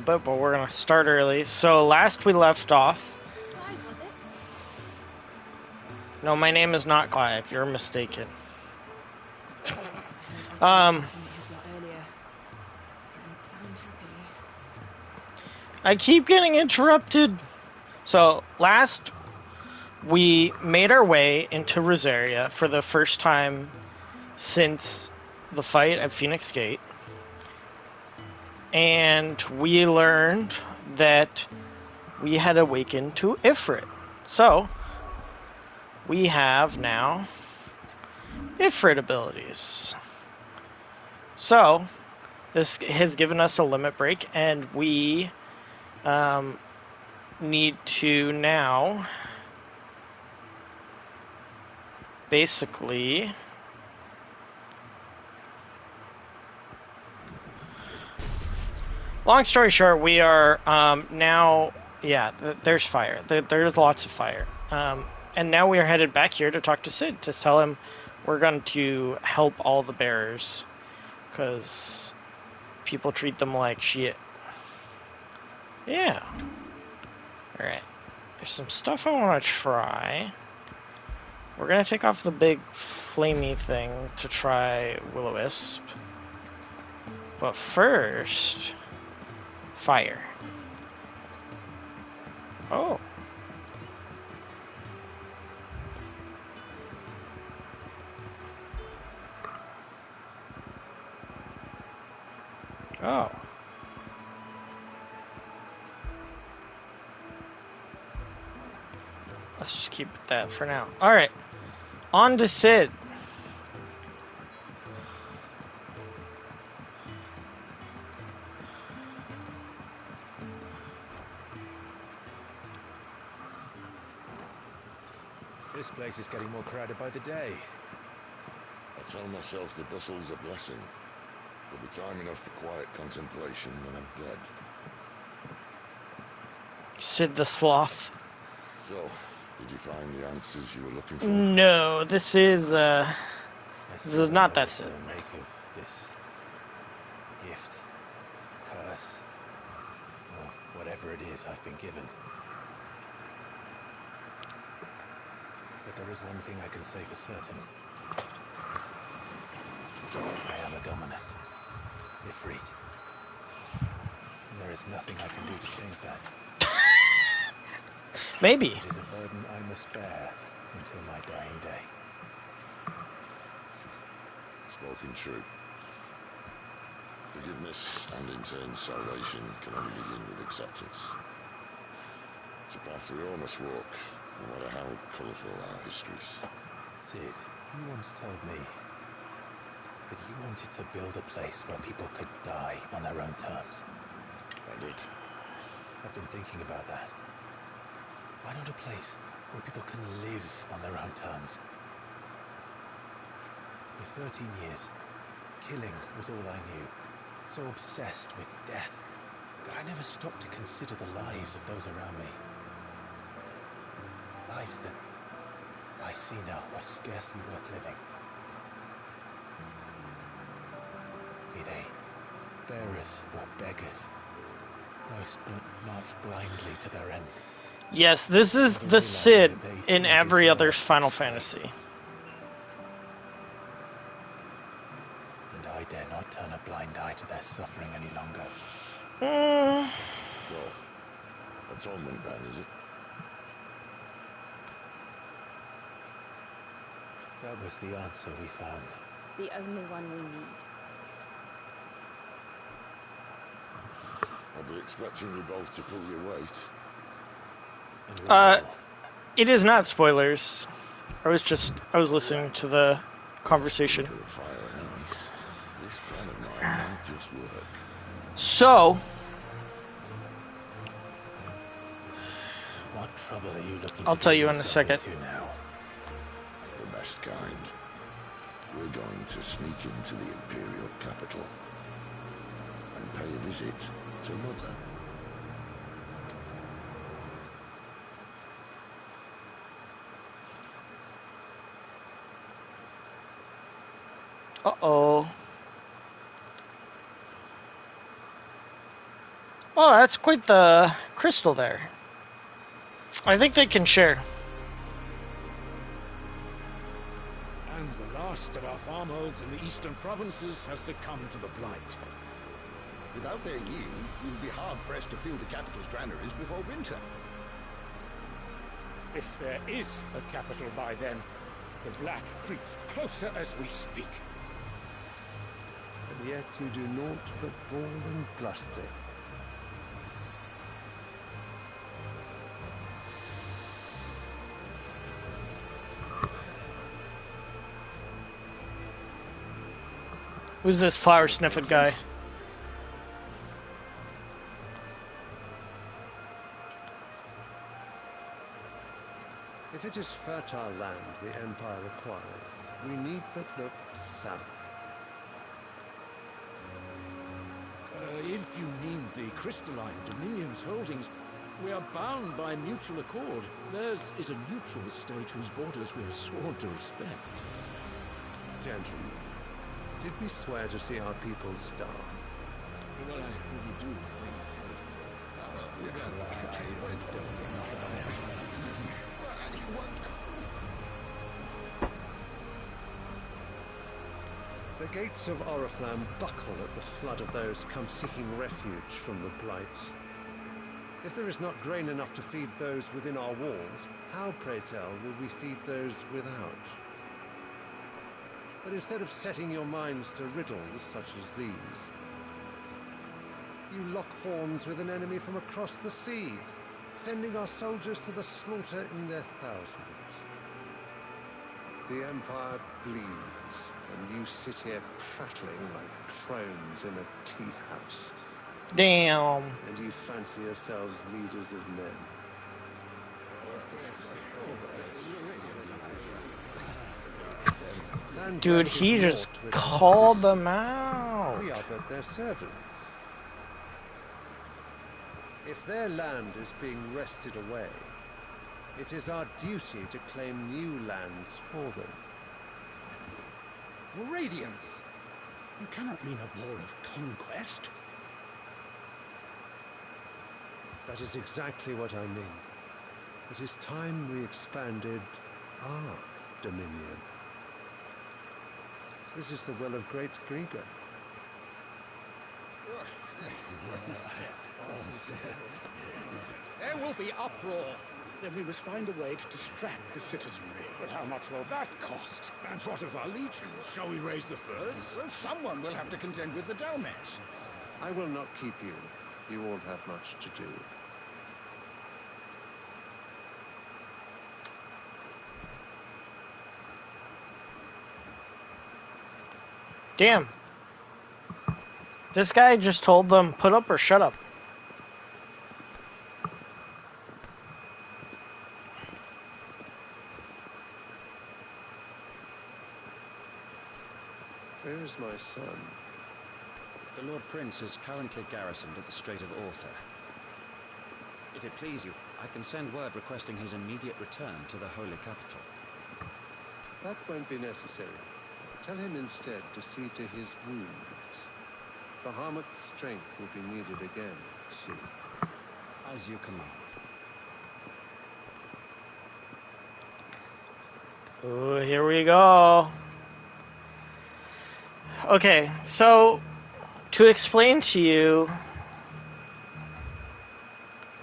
bit, but we're gonna start early. So last we left off. Clive, was it? No, my name is not Clive. You're mistaken. Looking at his lot earlier. Didn't sound happy. I keep getting interrupted. So last we made our way into Rosaria for the first time since the fight at Phoenix Gate. And we learned that we had awakened to Ifrit. So, we have now Ifrit abilities. So, this has given us a limit break, and we need to now basically long story short, we are now, there's fire. There's lots of fire. And now we are headed back here to talk to Sid, to tell him we're going to help all the bearers, because people treat them like shit. Yeah. Alright. There's some stuff I want to try. We're going to take off the big flamey thing to try Will-O-Wisp. But first, fire. Oh. Oh. Let's just keep that for now. Alright. On to Sid. This place is getting more crowded by the day. I tell myself the bustle's a blessing. There'll be time enough for quiet contemplation when I'm dead. Sid the Sloth. So, did you find the answers you were looking for? No, this is, not that Sid. Make of this gift, curse, or whatever it is I've been given. But there is one thing I can say for certain. I am a dominant, Ifrit. And there is nothing I can do to change that. Maybe. It is a burden I must bear until my dying day. Spoken true. Forgiveness and in turn salvation can only begin with acceptance. It's a path we all must walk, no matter how colourful our histories. Sid, you once told me that you wanted to build a place where people could die on their own terms. I did. I've been thinking about that. Why not a place where people can live on their own terms? For 13 years, killing was all I knew. So obsessed with death that I never stopped to consider the lives of those around me. Lives that I see now were scarcely worth living. Be they bearers or beggars, most march blindly to their end. Yes, this is the Sid in every other Final Fantasy. And I dare not turn a blind eye to their suffering any longer. So, atonement then, is it? That was the answer we found. The only one we need. I'll be expecting you both to pull your weight. And we will. It is not spoilers. I was listening to the conversation. Look at the firehouse. This plan of mine might just work. So, What trouble are you looking I'll to tell get you in a yourself second. into now? The best kind. We're going to sneak into the Imperial capital and pay a visit to Mother. uh-oh. Oh, that's quite the crystal there. I think they can share. And the last of our farmholds in the eastern provinces has succumbed to the blight. Without their yield, we'll be hard-pressed to fill the capital's granaries before winter. If there is a capital by then, the black creeps closer as we speak. And yet you do naught but bawl and bluster. Who's this flower sniffing guy? If it is fertile land the Empire requires, we need but look south. If you mean the crystalline Dominion's holdings, we are bound by mutual accord. Theirs is a neutral state whose borders we have sworn to respect. Gentlemen, did we swear to see our people starve? Well, I really do think The gates of Oriflamme buckle at the flood of those come seeking refuge from the blight. If there is not grain enough to feed those within our walls, how, pray tell, will we feed those without? But instead of setting your minds to riddles such as these, you lock horns with an enemy from across the sea, sending our soldiers to the slaughter in their thousands. The Empire bleeds, and you sit here prattling like crones in a tea house. Damn. And you fancy yourselves leaders of men. Dude, he just called them out. We are but their servants. If their land is being wrested away, it is our duty to claim new lands for them. Radiance! You cannot mean a war of conquest. That is exactly what I mean. It is time we expanded our dominion. This is the will of great Grieger. There will be uproar. Then we must find a way to distract the citizenry. But how much will that cost? And what of our legions? Shall we raise the furs? Well, someone will have to contend with the Dalmes. I will not keep you. You all have much to do. Damn. This guy just told them, put up or shut up. Where is my son? The Lord Prince is currently garrisoned at the Strait of Arthur. If it please you, I can send word requesting his immediate return to the Holy Capital. That won't be necessary. Tell him instead to see to his wounds. Bahamut's strength will be needed again soon. As you command. Oh, here we go. Okay, so to explain to you...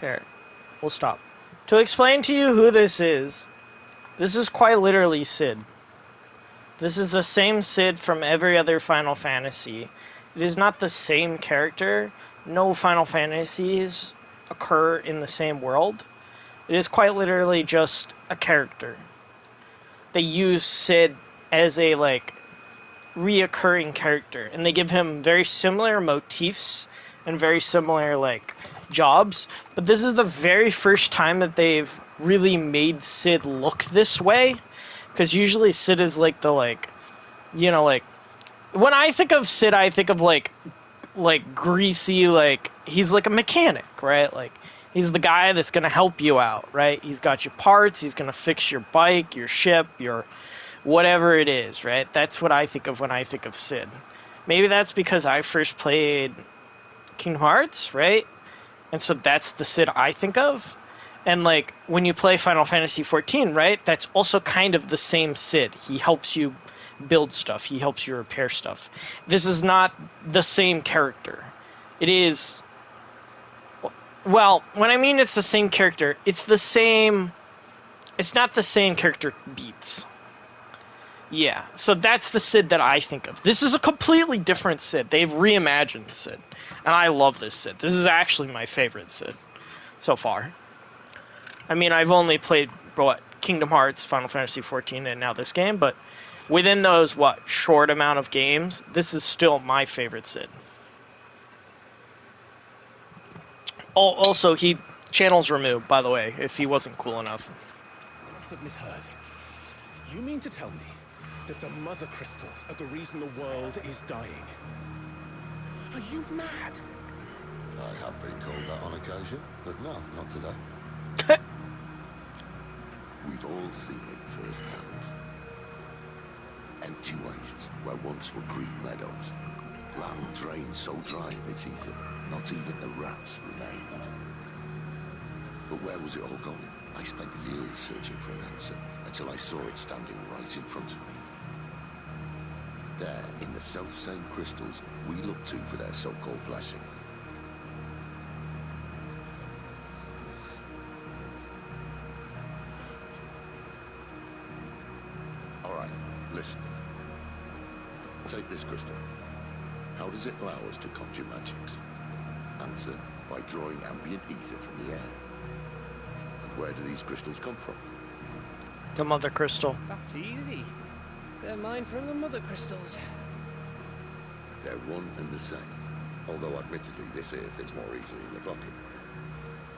Here, we'll stop. To explain to you who this is quite literally Sid. This is the same Sid from every other Final Fantasy. It is not the same character. No Final Fantasies occur in the same world. It is quite literally just a character. They use Sid as a, reoccurring character, and they give him very similar motifs and very similar, jobs. But this is the very first time that they've really made Sid look this way. Because usually Sid is when I think of Sid, I think of greasy, he's like a mechanic, right? He's the guy that's going to help you out, right? He's got your parts, he's going to fix your bike, your ship, your whatever it is, right? That's what I think of when I think of Sid. Maybe that's because I first played Kingdom Hearts, right? And so that's the Sid I think of. And, like, when you play Final Fantasy XIV, right, that's also kind of the same Sid. He helps you build stuff. He helps you repair stuff. This is not the same character. It is... Well, when I mean it's the same character, it's the same... It's not the same character beats. Yeah, so that's the Sid that I think of. This is a completely different Sid. They've reimagined Sid. And I love this Sid. This is actually my favorite Sid so far. I mean, I've only played, Kingdom Hearts, Final Fantasy XIV, and now this game, but within those, short amount of games, this is still my favorite Sid. Also, he channels removed, by the way, if he wasn't cool enough. I must have misheard. You mean to tell me that the mother crystals are the reason the world is dying? Are you mad? I have been called that on occasion, but no, not today. We've all seen it firsthand. Empty wastes where once were green meadows. Land drained so dry of its ether, not even the rats remained. But where was it all going? I spent years searching for an answer, until I saw it standing right in front of me. There, in the self-same crystals, we look to for their so-called blessing. Listen. Take this crystal. How does it allow us to conjure magics? Answer, by drawing ambient ether from the air. And where do these crystals come from? The Mother Crystal. That's easy. They're mined from the Mother Crystals. They're one and the same. Although admittedly this here fits more easily in the bucket.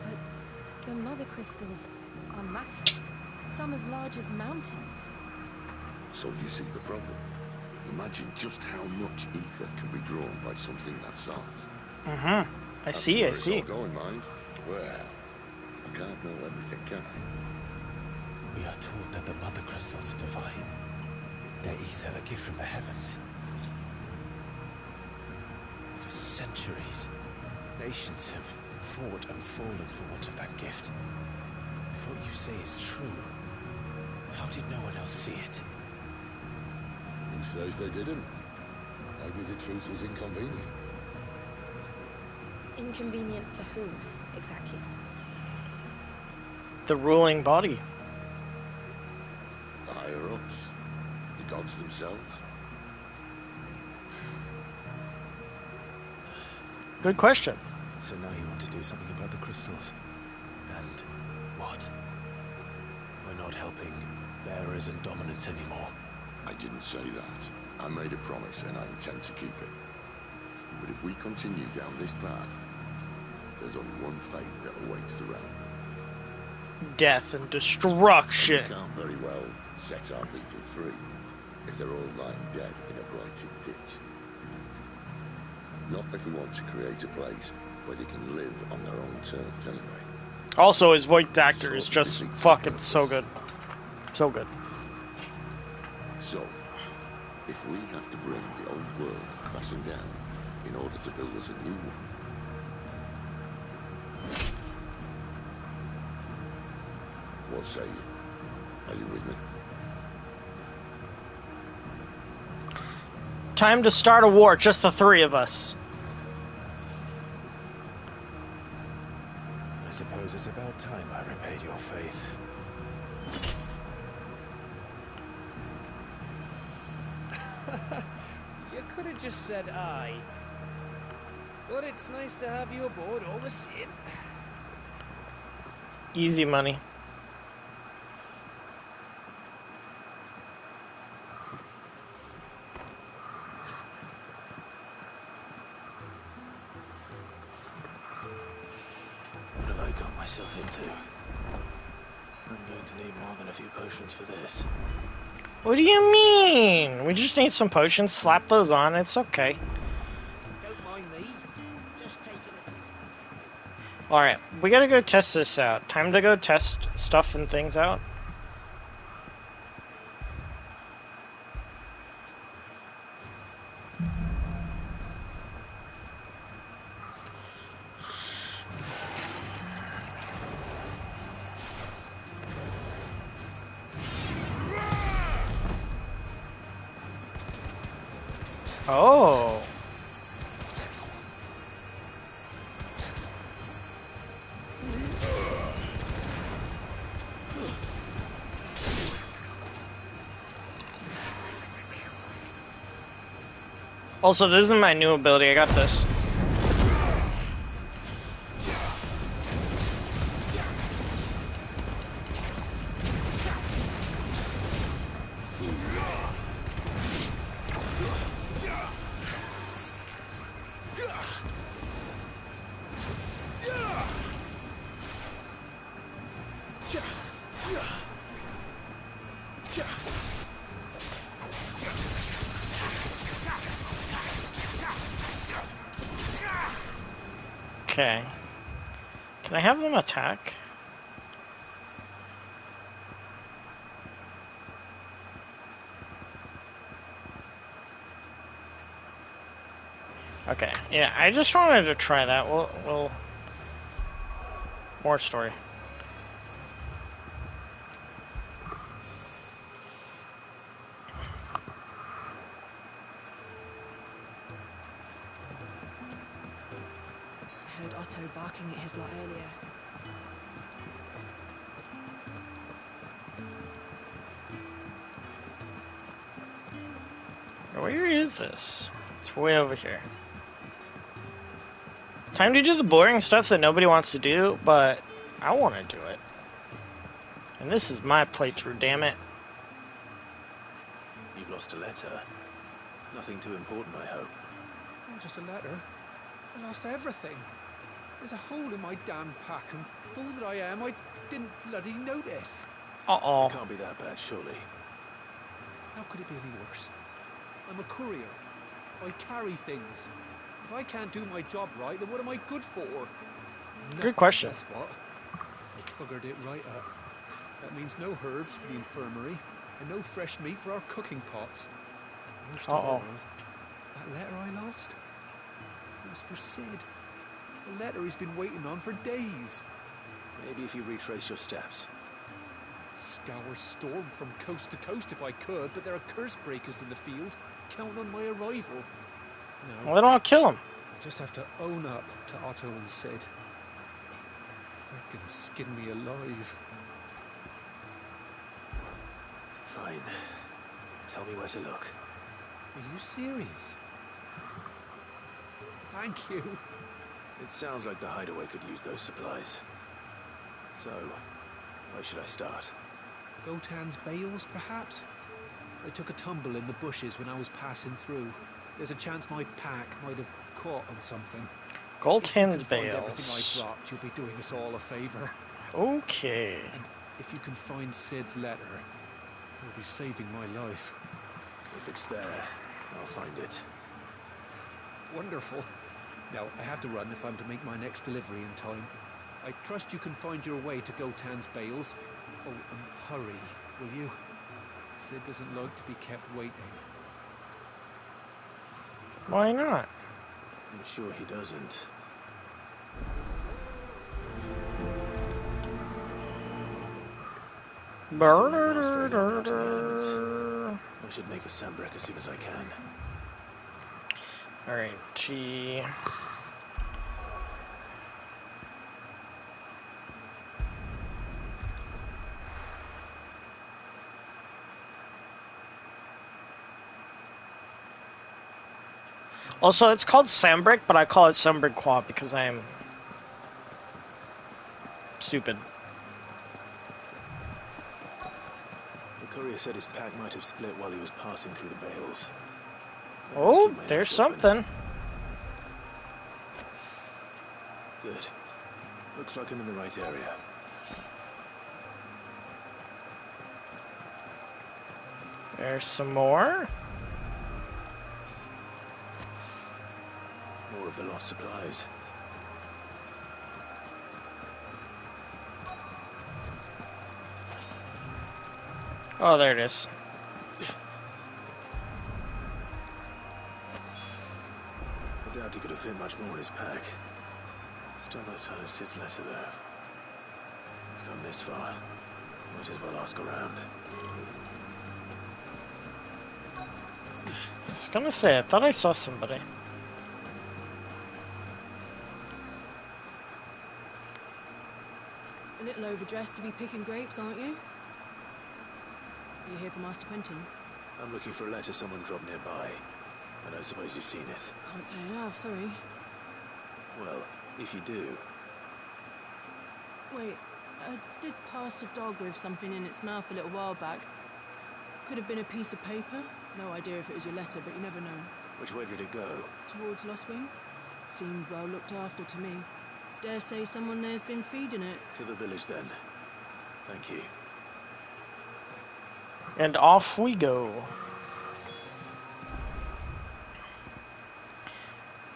But the Mother Crystals are massive. Some as large as mountains. So you see the problem. Imagine just how much ether can be drawn by something that size. I see. It's all going, mind. Well, I can't know everything, can I? We are taught that the mother crystals are divine. Their ether a gift from the heavens. For centuries, nations have fought and fallen for want of that gift. If what you say is true, how did no one else see it? Who says they didn't? Maybe the truth was inconvenient. Inconvenient to whom, exactly? The ruling body. The higher-ups? The gods themselves? Good question. So now you want to do something about the crystals. And what? We're not helping bearers and dominants anymore. I didn't say that. I made a promise and I intend to keep it. But if we continue down this path, there's only one fate that awaits the realm. Death and destruction. We can't very well set our people free if they're all lying dead in a blighted ditch. Not if we want to create a place where they can live on their own terms anyway. Also, his voice actor is just fucking so good. So good. So, if we have to bring the old world crashing down in order to build us a new one, what say you? Are you with me? Time to start a war, just the three of us. I suppose it's about time I repaid your faith. You could have just said aye. But it's nice to have you aboard all the same. Easy money. What have I got myself into? I'm going to need more than a few potions for this. What do you mean? We just need some potions. Slap those on. It's okay. Don't mind me. Just taking it. Alright, we gotta go test this out. Time to go test stuff and things out. Oh. Also, this is my new ability. I got this. Okay. Can I have them attack? Okay. Yeah, I just wanted to try that. We'll more story. I heard Otto barking at his lot earlier. Where is this? It's way over here. Time to do the boring stuff that nobody wants to do, but I want to do it. And this is my playthrough, damn it. You've lost a letter. Nothing too important, I hope. Not just a letter. I lost everything. There's a hole in my damn pack, and fool that I am, I didn't bloody notice. Uh-oh. It can't be that bad, surely. How could it be any worse? I'm a courier. I carry things. If I can't do my job right, then what am I good for? Good question. Guess what? Buggered it right up. That means no herbs for the infirmary, and no fresh meat for our cooking pots. Worst of all, that letter I lost, it was for Sid. A letter he's been waiting on for days. Maybe if you retrace your steps. I'd scour Storm from coast to coast if I could, but there are curse breakers in the field, counting on my arrival. No. Well, then I'll kill him. I'll just have to own up to Otto and Sid. Frickin' skin me alive. Fine. Tell me where to look. Are you serious? Thank you. It sounds like the hideaway could use those supplies. So, where should I start? Gotan's bales, perhaps? I took a tumble in the bushes when I was passing through. There's a chance my pack might have caught on something. Goldhan's If you can find everything bales. I dropped, you'll be doing us all a favor. Okay. And if you can find Sid's letter, you'll be saving my life. If it's there, I'll find it. Wonderful. Now, I have to run if I'm to make my next delivery in time. I trust you can find your way to Gotan's bales. Oh, and hurry, will you? Sid doesn't like to be kept waiting. Why not? I'm sure he doesn't. I should make a sandbreak as soon as I can. Alright, G. Also, it's called Sambrick, but I call it Sunbrick Quad because I'm stupid. The courier said his pack might have split while he was passing through the bales. Oh, there's something. Good. Looks like I'm in the right area. There's some more. More of the lost supplies. Oh, there it is. I doubt he could have fit much more in his pack. Still no sign of Sid's letter, though. We've come this far. Might as well ask around. gonna say, I thought I saw somebody. A little overdressed to be picking grapes, aren't you? Are you here for Master Quentin? I'm looking for a letter someone dropped nearby. I don't suppose you've seen it. Can't say I have, sorry. Well, if you do... Wait, I did pass a dog with something in its mouth a little while back. Could have been a piece of paper. No idea if it was your letter, but you never know. Which way did it go? Towards Lost Wing? Seemed well looked after to me. Dare say someone there's been feeding it. To the village, then. Thank you. And off we go.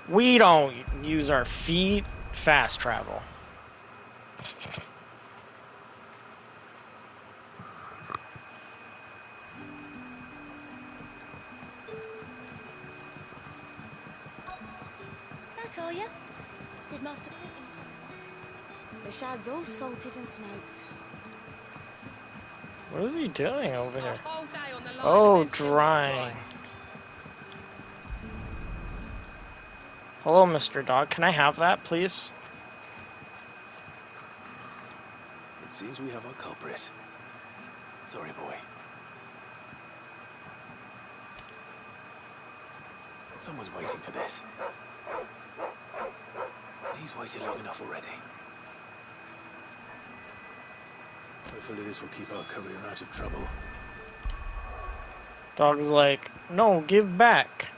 We don't use our feet. Fast travel. Back, are you? Did Master Quentin say? The shad's all salted and smoked. What is he doing over here? Whole day on the line Oh, and it's still not drying. dry. Hello, Mr. Dog. Can I have that, please? It seems we have our culprit. Sorry, boy. Someone's waiting for this. He's waited long enough already. Hopefully this will keep our courier out of trouble. Dog's like, no, give back.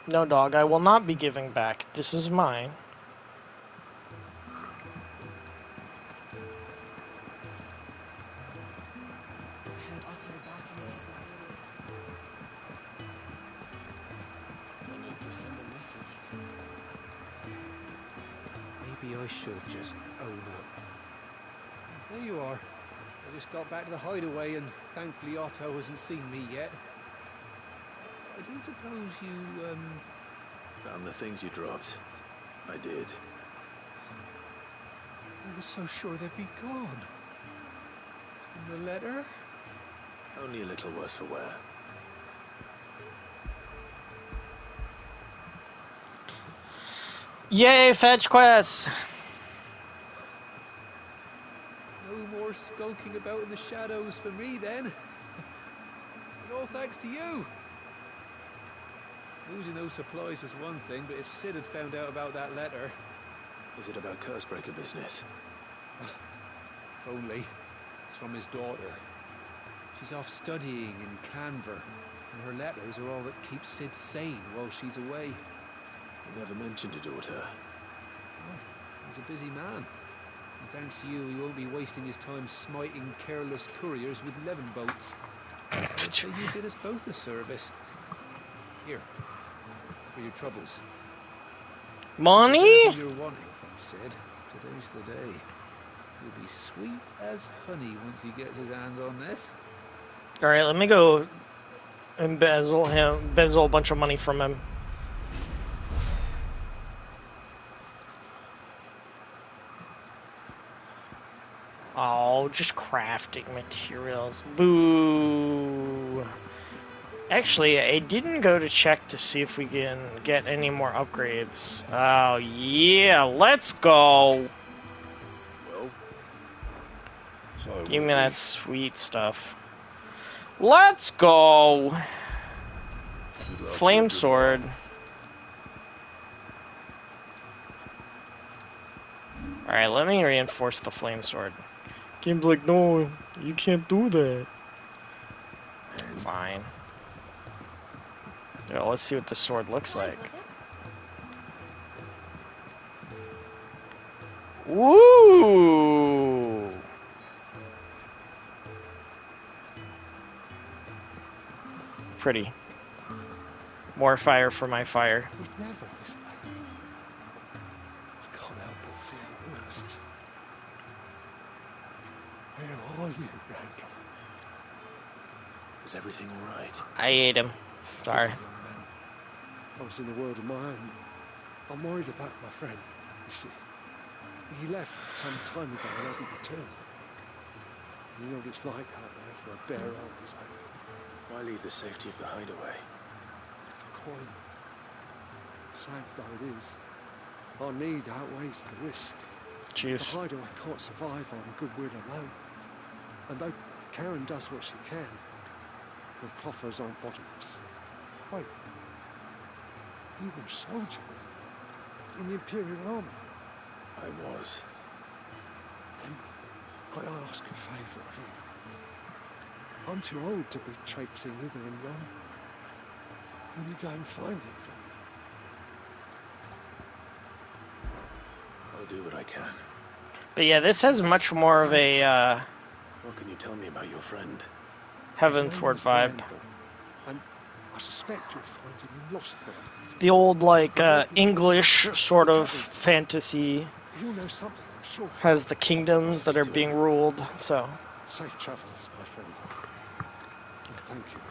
No, dog, I will not be giving back. This is mine. I heard Otto barking in his library. We need to send a message. Maybe I should just own up. There you are. I just got back to the hideaway and thankfully Otto hasn't seen me yet. I don't suppose you, Found the things you dropped. I did. I was so sure they'd be gone. And the letter? Only a little worse for wear. Yay, fetch quests! No more skulking about in the shadows for me then. And all thanks to you. Losing those supplies is one thing, but if Sid had found out about that letter... Is it about Cursebreaker business? If only. It's from his daughter. She's off studying in Canver, and her letters are all that keeps Sid sane while she's away. You never mentioned a daughter. Well, he's a busy man. And thanks to you, he won't be wasting his time smiting careless couriers with levin boats. I'd say you did us both a service. Here, for your troubles. Money? If there's anything you're wanting from Sid, today's the day. He'll be sweet as honey once he gets his hands on this. Alright, let me go embezzle a bunch of money from him. Oh, just crafting materials. Boo. Actually, I didn't go to check to see if we can get any more upgrades. Oh, yeah, let's go. Well, so Give me that sweet stuff. Let's go. Flame sword. Alright, let me reinforce the flame sword. Game's like, no, you can't do that. Fine. Yeah, let's see what the sword looks like. Woo! Pretty. More fire for my fire. It's never this late. I can't help but fear the worst. Where are you, Brank? Is everything all right? I ate him. Sorry. Young man. I was in a world of my own. I'm worried about my friend, you see. He left some time ago and hasn't returned. You know what it's like out there for a bear on his own. Why leave the safety of the hideaway? For coin. Sad though it is, our need outweighs the risk. Jeez. The hideaway can't survive on goodwill alone. And though Karen does what she can, her coffers aren't bottomless. Wait. You were a soldier in the Imperial Army? I was. Then I ask a favour of you. I'm too old to be traipsing hither and yon. Will you go and find him for me? I'll do what I can. But yeah, this has much more of a What can you tell me about your friend? Heavensward vibe. And I suspect you'll find him in Lostwell. The old, like, English sort of fantasy He'll know something, I'm sure. has the kingdoms that are being ruled, so. Safe travels, my friend. And thank you again.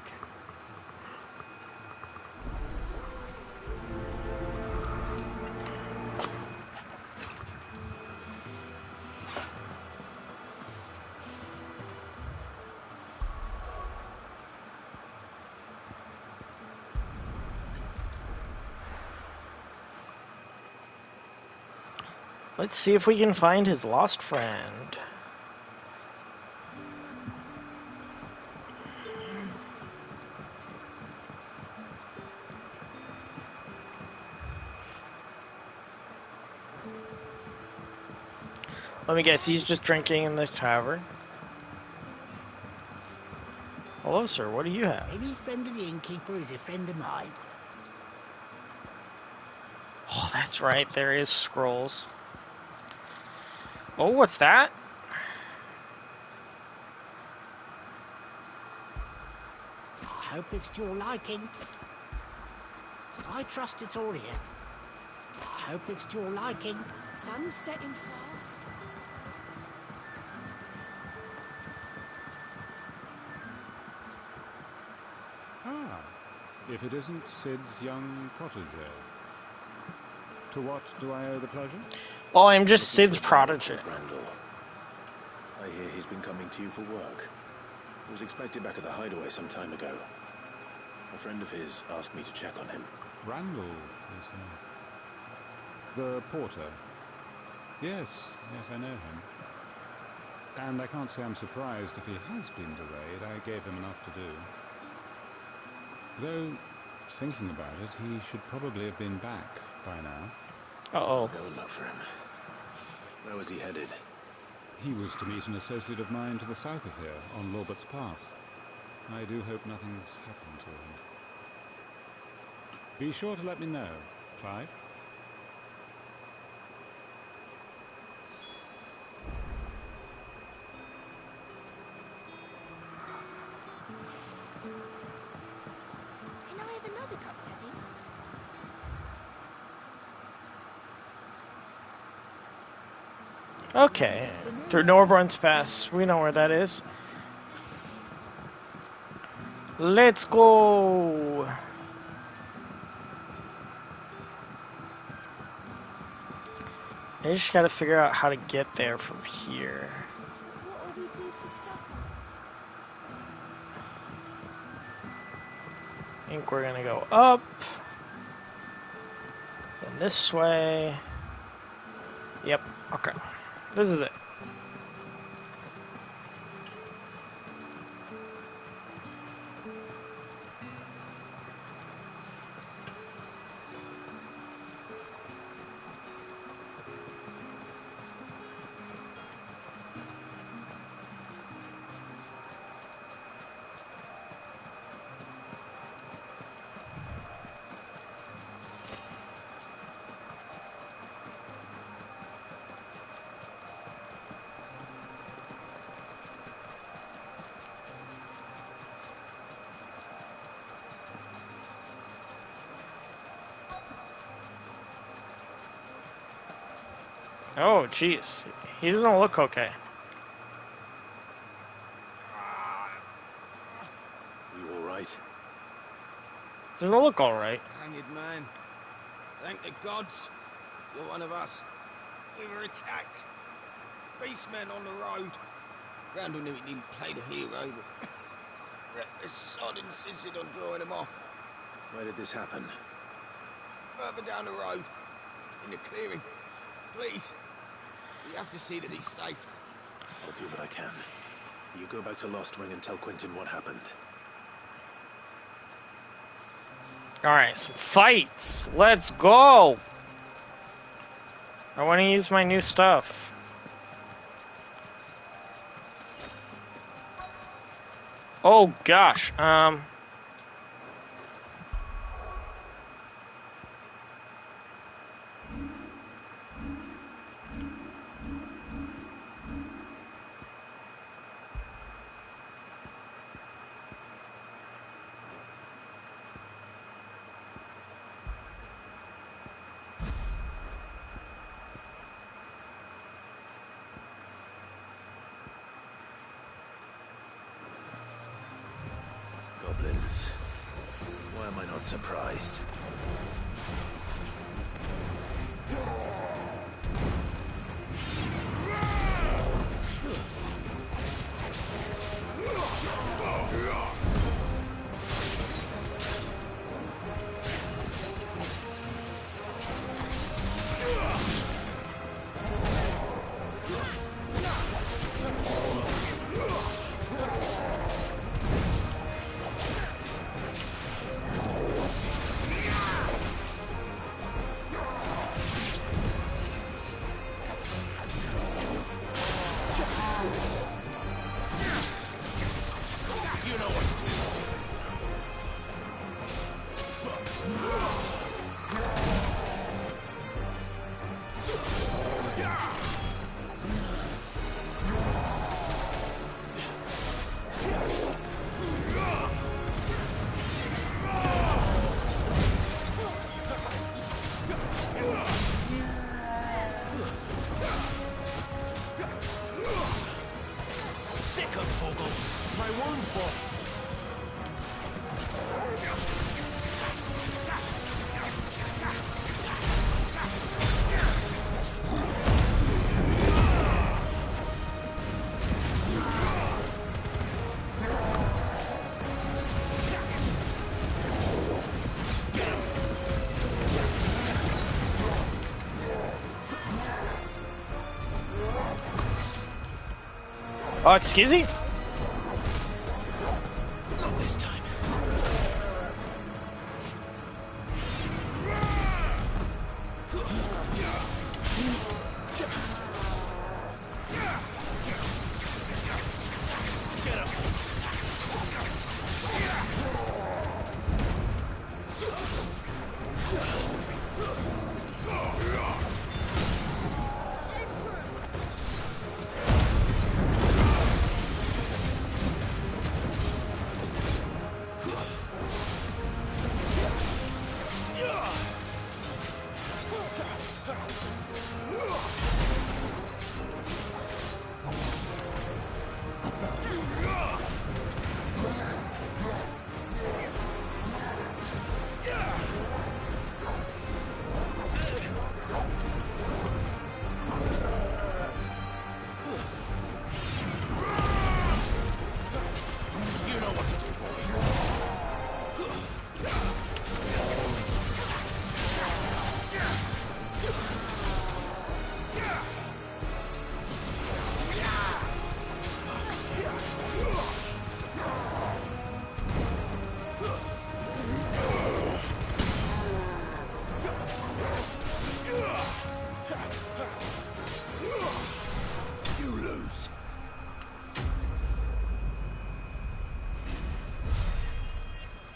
Let's see if we can find his lost friend. Let me guess, he's just drinking in the tavern. Hello, sir, what do you have? Any friend of the innkeeper is a friend of mine. Oh, that's right, there is scrolls. Oh, what's that? I hope it's to your liking. I trust it's all here. I hope it's to your liking. Sun's setting fast. Ah, if it isn't Sid's young protege. To what do I owe the pleasure? Oh, I'm just Sid's protege. Randall. I hear he's been coming to you for work. He was expected back at the hideaway some time ago. A friend of his asked me to check on him. Randall is the porter. Yes, I know him. And I can't say I'm surprised if he has been delayed. I gave him enough to do. Though, thinking about it, he should probably have been back by now. Uh-oh. I'll go and look for him. Where was he headed? He was to meet an associate of mine to the south of here, on Lorbert's Pass. I do hope nothing's happened to him. Be sure to let me know, Clive. Can I have another cup, Daddy? Okay, through Norborn's Pass. We know where that is. Let's go! I just gotta figure out how to get there from here. What'll we do for supper? I think we're gonna go up. Then this way. Yep, okay. This is it. Oh, jeez. He doesn't look okay. You all right? Doesn't look alright. Hanged man. Thank the gods. You're one of us. We were attacked. Beastmen on the road. Randall knew he didn't play the hero, but the sod insisted on drawing him off. Where did this happen? Further down the road, in the clearing. Please, you have to see that he's safe. I'll do what I can. You go back to Lost Wing and tell Quentin what happened. Alright, some fights. Let's go! I want to use my new stuff. Oh gosh, Goblins. Why am I not surprised? oh, excuse me? Not this time.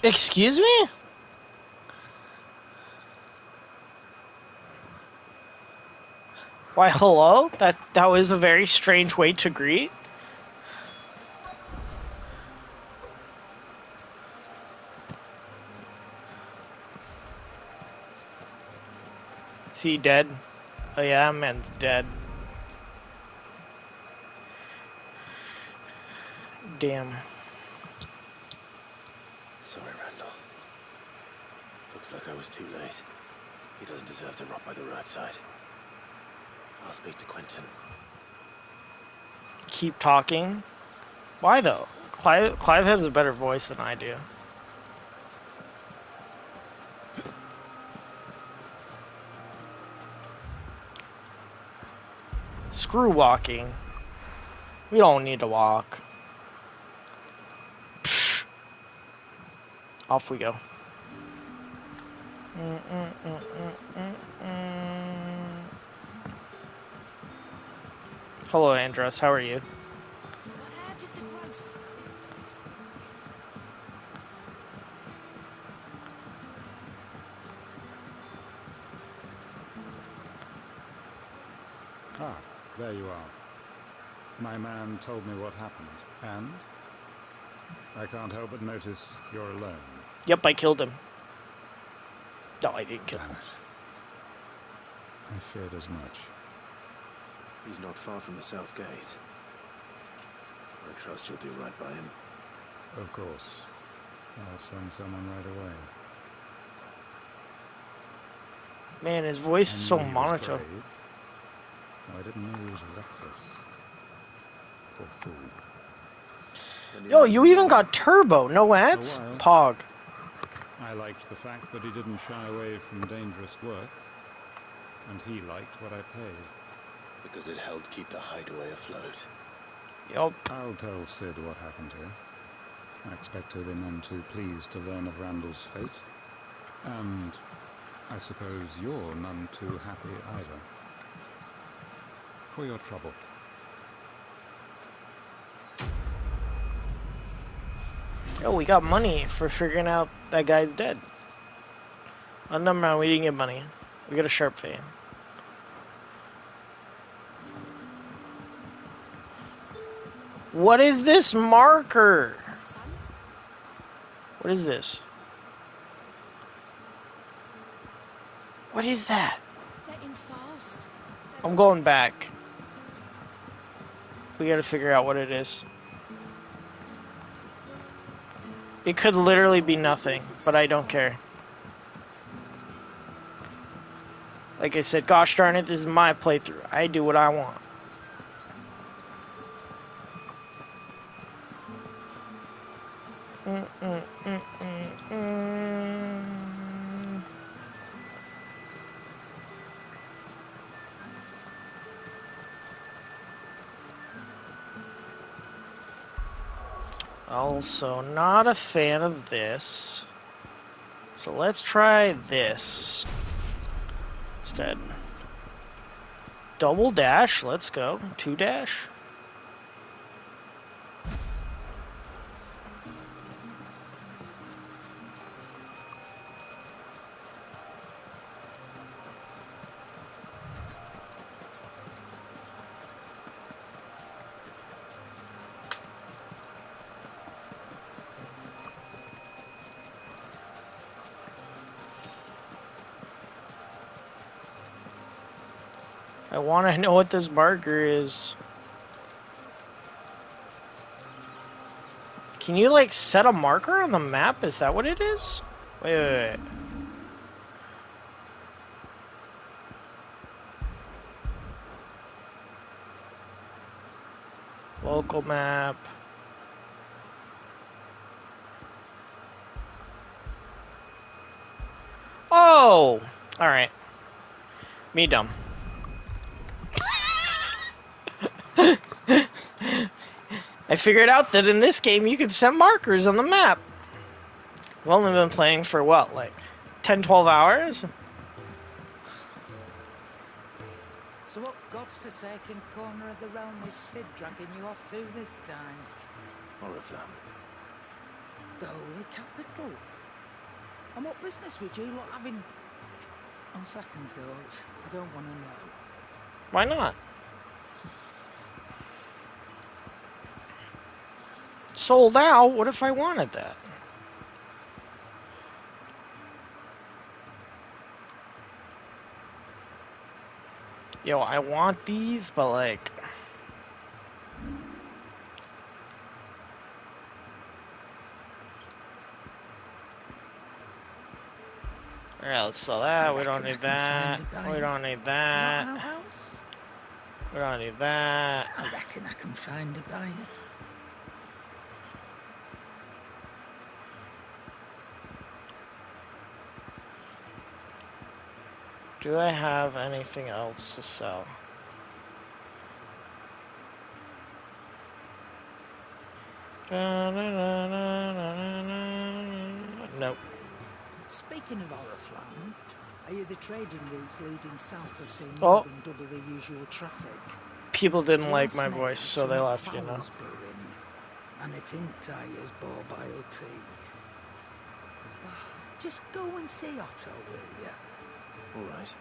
Excuse me? Why, hello? That was a very strange way to greet. Is he dead? Oh yeah, that man's dead. Damn. Sorry, Randall. Looks like I was too late. He doesn't deserve to rot by the roadside. I'll speak to Quentin. keep talking. Why though? Clive has a better voice than I do. Screw walking. We don't need to walk. Psh. Off we go. Hello, Andros. How are you? Ah, there you are. My man told me what happened, and I can't help but notice you're alone. Yep, I killed him. No, I didn't kill him. Damn it. I feared as much. He's not far from the south gate. I trust you'll do right by him. Of course. I'll send someone right away. Man, his voice is so I knew he was monotone. brave. I didn't know he was reckless. Poor fool. Yo, you even got turbo, no ads? Pog. I liked the fact that he didn't shy away from dangerous work, and he liked what I paid. Because it helped keep the hideaway afloat. Yup. I'll tell Sid what happened here. I expect he'll be none too pleased to learn of Randall's fate. And I suppose you're none too happy either. For your trouble. Yo, we got money for figuring out that guy's dead. Oh, never mind, we didn't get money. We got a sharp fan. What is this marker? What is this? What is that? Setting fast. I'm going back. We gotta figure out what it is. It could literally be nothing, but I don't care. Like I said, gosh darn it, this is my playthrough. I do what I want. Also, not a fan of this. So let's try this instead. Double dash, let's go. 2 dash. I want to know what this marker is. Can you, like, set a marker on the map? Is that what it is? Wait. Local map. Oh! Alright. Me dumb. I figured out that in this game you can set markers on the map. I've only been playing for what, like 10, 12 hours? So what god's-forsaken corner of the realm is Sid dragging you off to this time? Oriflamme. The Holy Capital. And what business would you lot having? On second thoughts, I don't want to know. Why not? Sold out? What if I wanted that? Yo, I want these, but like... Alright, let's sell that. We don't need that. We don't need that. We don't need that. I reckon I can find a buyer. Do I have anything else to sell? Nope. Speaking of Oriflamme, I hear the trading routes leading south have seen Oh. more than double the usual traffic. People didn't If you like ask my me, voice, so they some left, you know. fowls brewing, and it ain't tired borbile tea. Just go and see Otto, will you? All right.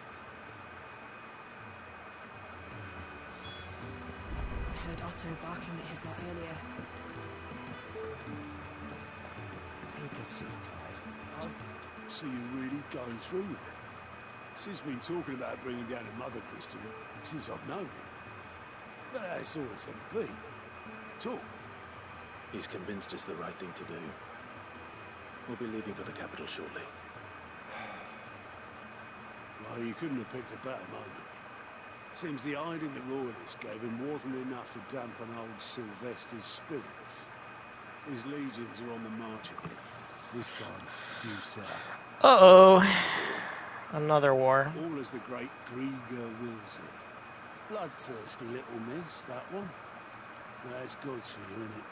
I heard Otto barking at his lot earlier. Take a seat, Clive. So you're really going through with it? She's been talking about bringing down a mother crystal since I've known him. But that's all it's ever been. Talk. He's convinced it's the right thing to do. We'll be leaving for the capital shortly. Well, you couldn't have picked a better moment. Seems the hiding the royalists gave him wasn't enough to dampen old Sylvester's spirits. His legions are on the march again. This time, due south. Uh-oh. Another war. All as the great Grieger wills it. Bloodthirsty little mess, that one. That's God's for you, innit?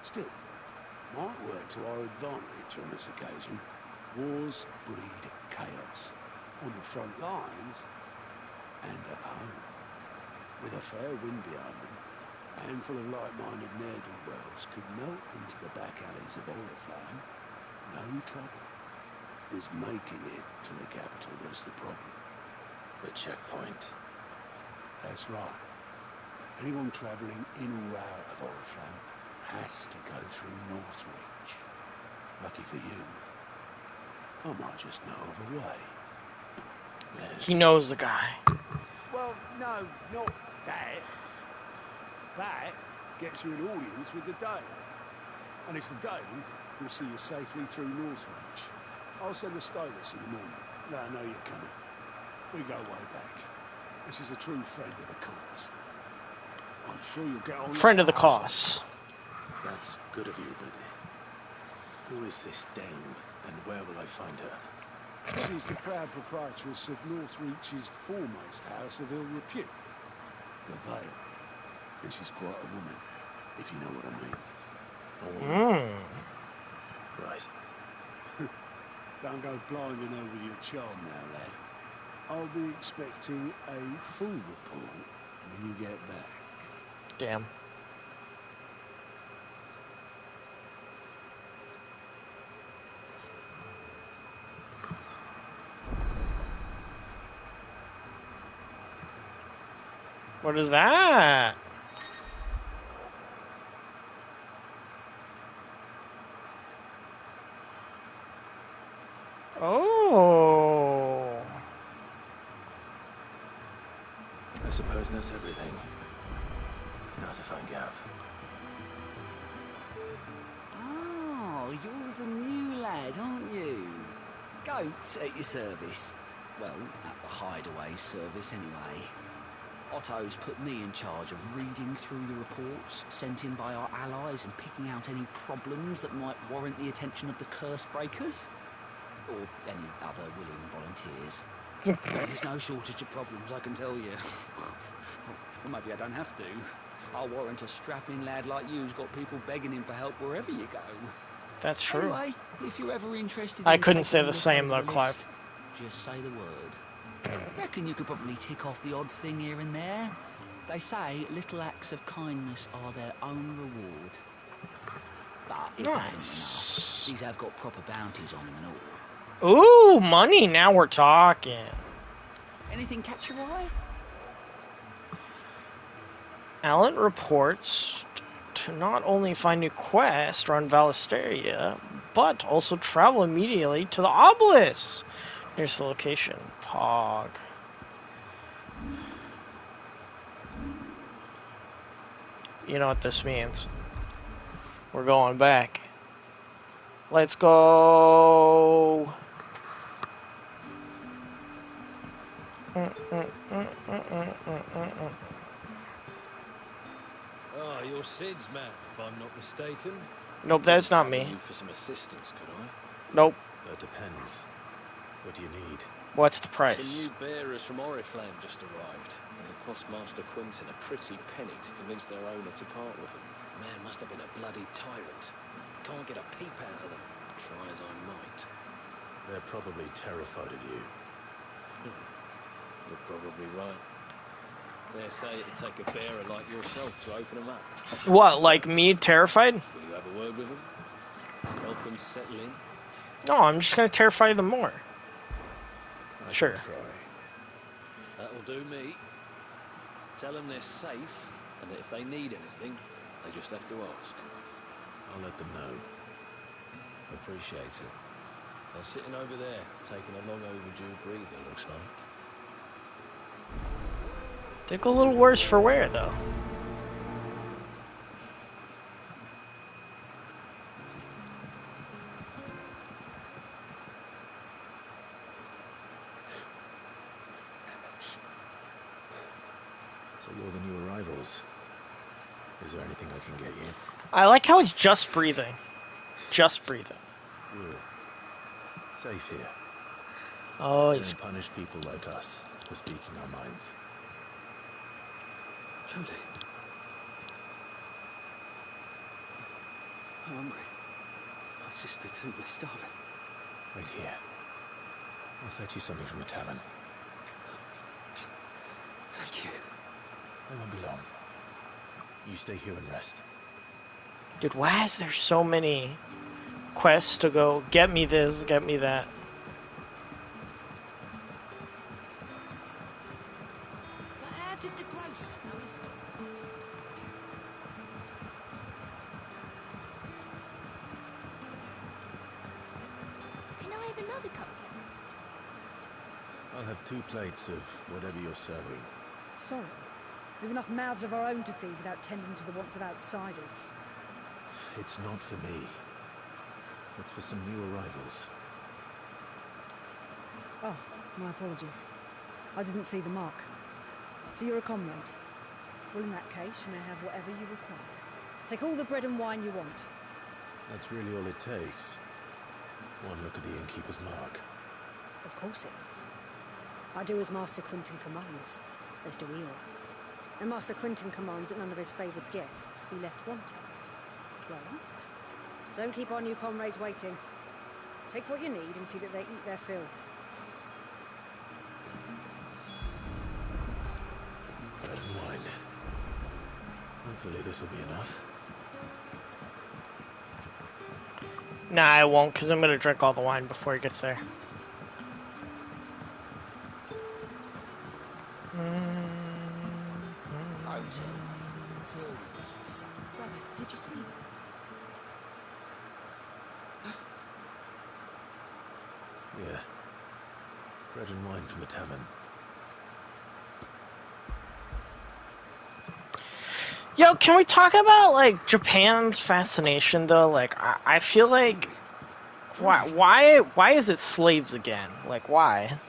Still, might work to our advantage on this occasion. Wars breed chaos. On the front lines, and at home. With a fair wind behind them, a handful of like-minded ne'er-do-wells could melt into the back alleys of Oriflamme. No trouble. Is making it to the capital that's the problem. The checkpoint. That's right. Anyone travelling in or out of Oriflamme has to go through Northreach. Lucky for you, I might just know of a way. Yes. He knows the guy. Well, no, not that. That gets you an audience with the Dane. And it's the Dane who'll see you safely through Northreach. I'll send the stylist in the morning. Let her know you're coming. We go way back. This is a true friend of the cause. I'm sure you'll get on. Friend of the cause. That's good of you, but who is this dame, and where will I find her? She's the proud proprietress of Northreach's foremost house of ill repute, the Vale. And she's quite a woman, if you know what I mean. Right. Don't go blinding her with your charm now, lad. I'll be expecting a full report when you get back. Damn. What is that? Oh. I suppose that's everything. Now to find Gav. Oh, you're the new lad, aren't you? Goat at your service. Well, at the hideaway service anyway. Otto's put me in charge of reading through the reports sent in by our allies and picking out any problems that might warrant the attention of the curse breakers. Or any other willing volunteers. There's no shortage of problems, I can tell you. Well, maybe I don't have to. I'll warrant a strapping lad like you's got people begging him for help wherever you go. That's true. Anyway, if you're ever interested I in couldn't say taking a the look same over though, the Clive. list, just say the word. Reckon you could probably tick off the odd thing here and there. They say little acts of kindness are their own reward. But if that ain't enough, these have got proper bounties on them and all. Ooh, money. Now we're talking. Anything catch your eye? Alan reports to not only find new quests around Valisteria, but also travel immediately to the obelisk. Here's the location. Pog. You know what this means. We're going back. Let's go. Oh, you're Sid's man, if I'm not mistaken. Nope, that's not Summon me. you for some assistance, could I? Nope. That depends. What do you need? What's the Some price? new bearers from Oriflame just arrived, and it cost Master Quentin a pretty penny to convince their owner to part with them. Man must have been a bloody tyrant. Can't get a peep out of them, try as I might. They're probably terrified of you. You're probably right. Dare say it'd take a bearer like yourself to open them up. What, like me, terrified? Will you have a word with them? Help them settle in? No, I'm just gonna terrify them more. I Sure. can try. That'll do me. Tell them they're safe, and that if they need anything, they just have to ask. I'll let them know. Appreciate it. They're sitting over there, taking a long overdue breather, looks like. Think a little worse for wear, though. So you're the new arrivals. Is there anything I can get you? I like how he's just breathing. Just breathing. Good. Safe here. Oh, They he's... don't punish people like us for speaking our minds. Truly. I'm hungry. My sister too, we're starving. Wait here. I'll fetch you something from the tavern. Thank you. I won't be long. You stay here and rest. Dude, why is there so many quests to go, get me this, get me that? But how did the grocer know his... Can I have another cupcake? I'll have 2 plates of whatever you're serving. Sorry. We've enough mouths of our own to feed without tending to the wants of outsiders. It's not for me. It's for some new arrivals. Oh, my apologies. I didn't see the mark. So you're a comrade? Well, in that case, you may have whatever you require. Take all the bread and wine you want. That's really all it takes. One look at the innkeeper's mark. Of course it is. I do as Master Quentin commands, as do we all. And Master Quentin commands that none of his favoured guests be left wanting. Well, don't keep our new comrades waiting. Take what you need and see that they eat their fill. Bread and wine. Hopefully this will be enough. Nah, I won't, because I'm going to drink all the wine before he gets there. Brother, did you see? Yeah. Bread and wine from the tavern. Yo, can we talk about, like, Japan's fascination, though? Like, I feel like... Why is it slaves again? Like, why?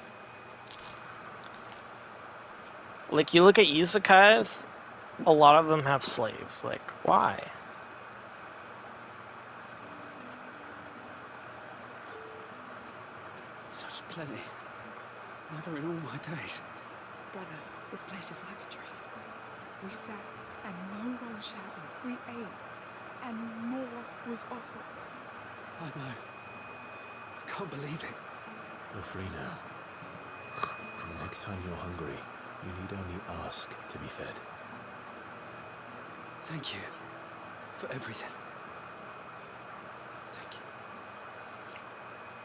Like, you look at isekais, a lot of them have slaves. Like, why? Such plenty. Never in all my days. Brother, this place is like a dream. We sat and no one shouted. We ate and more was offered. I know. I can't believe it. You're free now. And the next time you're hungry, you need only ask to be fed. Thank you for everything. Thank you.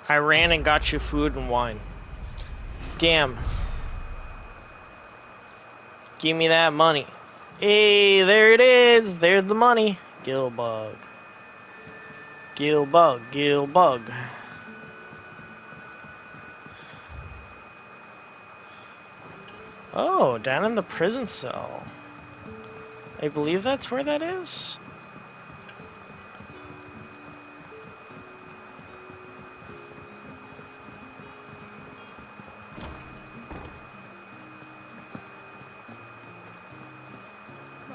I ran and got you food and wine. Damn. Give me that money. Hey, there it is. There's the money. Gilbug. Gilbug. Gilbug. Oh, down in the prison cell. I believe that's where that is.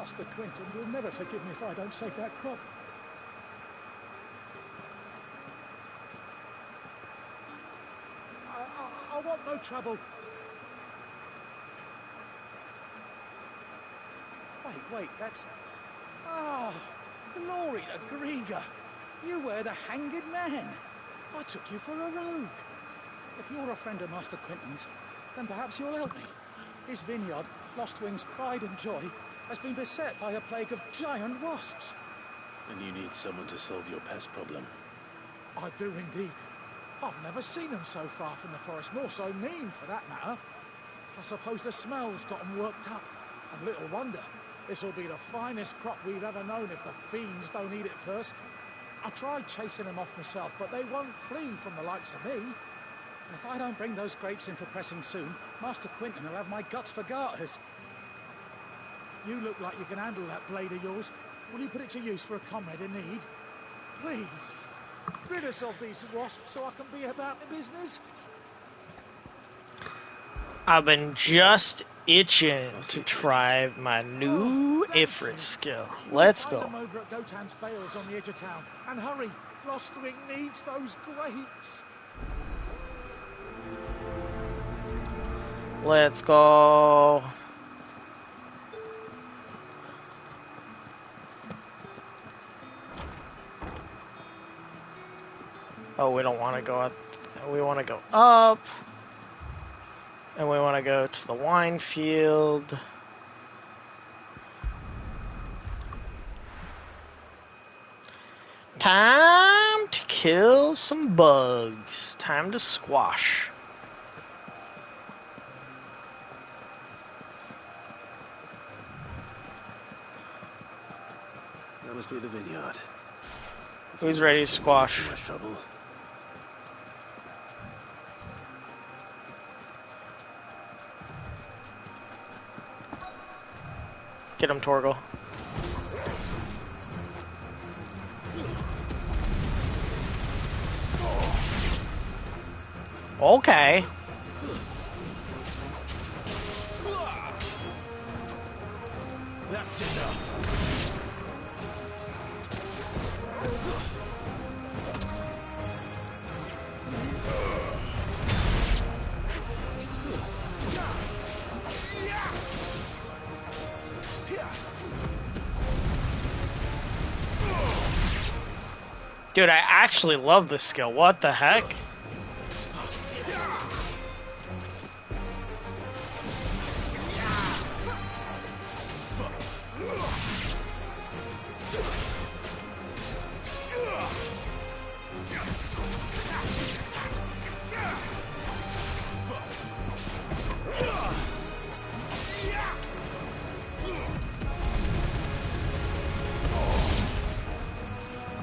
Master Quintin will never forgive me if I don't save that crop. I want no trouble. Wait, that's... Oh, glory to Grieger. You were the hanged man. I took you for a rogue. If you're a friend of Master Quintin's, then perhaps you'll help me. His vineyard, Lostwing's pride and joy, has been beset by a plague of giant wasps. And you need someone to solve your pest problem. I do indeed. I've never seen them so far from the forest, nor so mean for that matter. I suppose the smell's got them worked up. And little wonder. This'll be the finest crop we've ever known if the fiends don't eat it first. I tried chasing them off myself, but they won't flee from the likes of me. And if I don't bring those grapes in for pressing soon, Master Quintin will have my guts for garters. You look like you can handle that blade of yours. Will you put it to use for a comrade in need? Please, rid us of these wasps so I can be about the business. I've been just itching to try my new Ifrit skill. Let's go. Find them over at Gotan's bales on the edge of town. And hurry, Lostwing needs those grapes. Let's go. Oh, we don't want to go up. We want to go up. And we want to go to the wine field. Time to kill some bugs. Time to squash. That must be the vineyard. Who's ready to squash? Too much trouble. Get him, Torgal. Okay. That's enough. Dude, I actually love this skill. What the heck?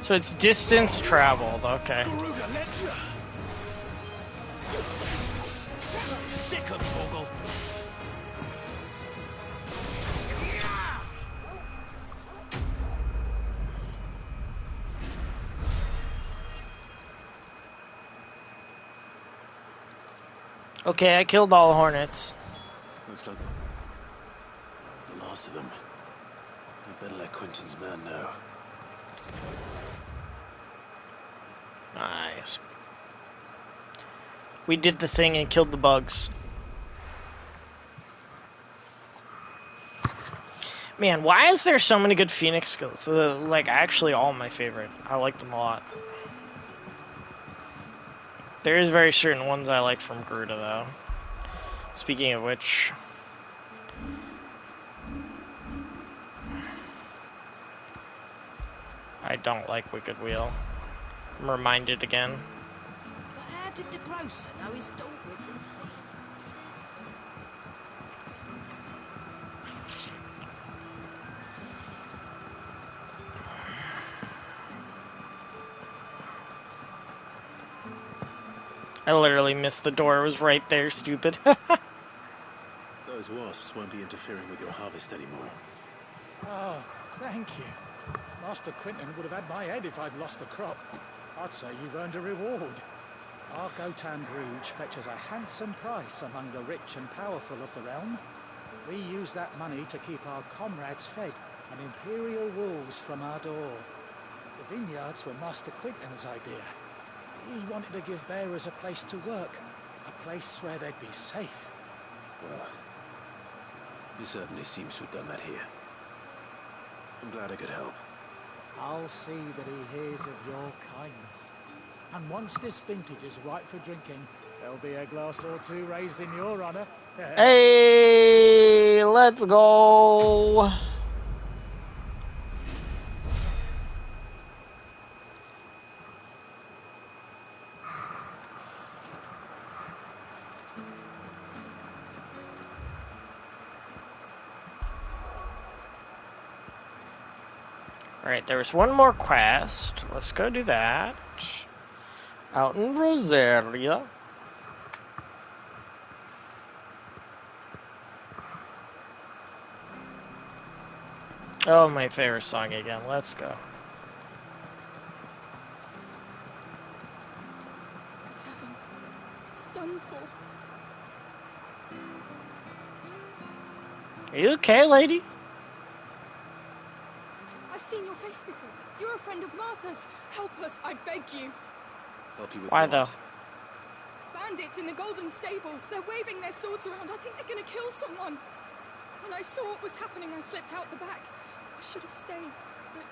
So it's distance traveled, okay. Sick of Torgal. Okay, I killed all hornets. Looks like it's the last of them. I better let Quintin's man know. Nice. We did the thing and killed the bugs. Man, why is there so many good Phoenix skills? Like, actually all my favorite. I like them a lot. There is very certain ones I like from Garuda, though. Speaking of which... I don't like Wicked Wheel. I'm reminded again. But how did the grocer know his daughter had been stealing? I literally missed the door. It was right there, stupid. Those wasps won't be interfering with your harvest anymore. Oh, thank you. Master Quintin would have had my head if I'd lost the crop. I'd say you've earned a reward. Our Gotan Bruge fetches a handsome price among the rich and powerful of the realm. We use that money to keep our comrades fed and imperial wolves from our door. The vineyards were Master Quinton's idea. He wanted to give bearers a place to work, a place where they'd be safe. Well, he certainly seems to have done that here. I'm glad I could help. I'll see that he hears of your kindness. And once this vintage is ripe for drinking, there'll be a glass or two raised in your honor. Hey, let's go. Alright, there's one more quest. Let's go do that. Out in Rosaria. Oh, my favorite song again. Let's go. The tavern. It's done for. Are you okay, lady? I've seen your face before. You're a friend of Martha's. Help us, I beg you. Help you with Why what? though? Bandits in the Golden Stables. They're waving their swords around. I think they're gonna kill someone. When I saw what was happening, I slipped out the back. I should have stayed, but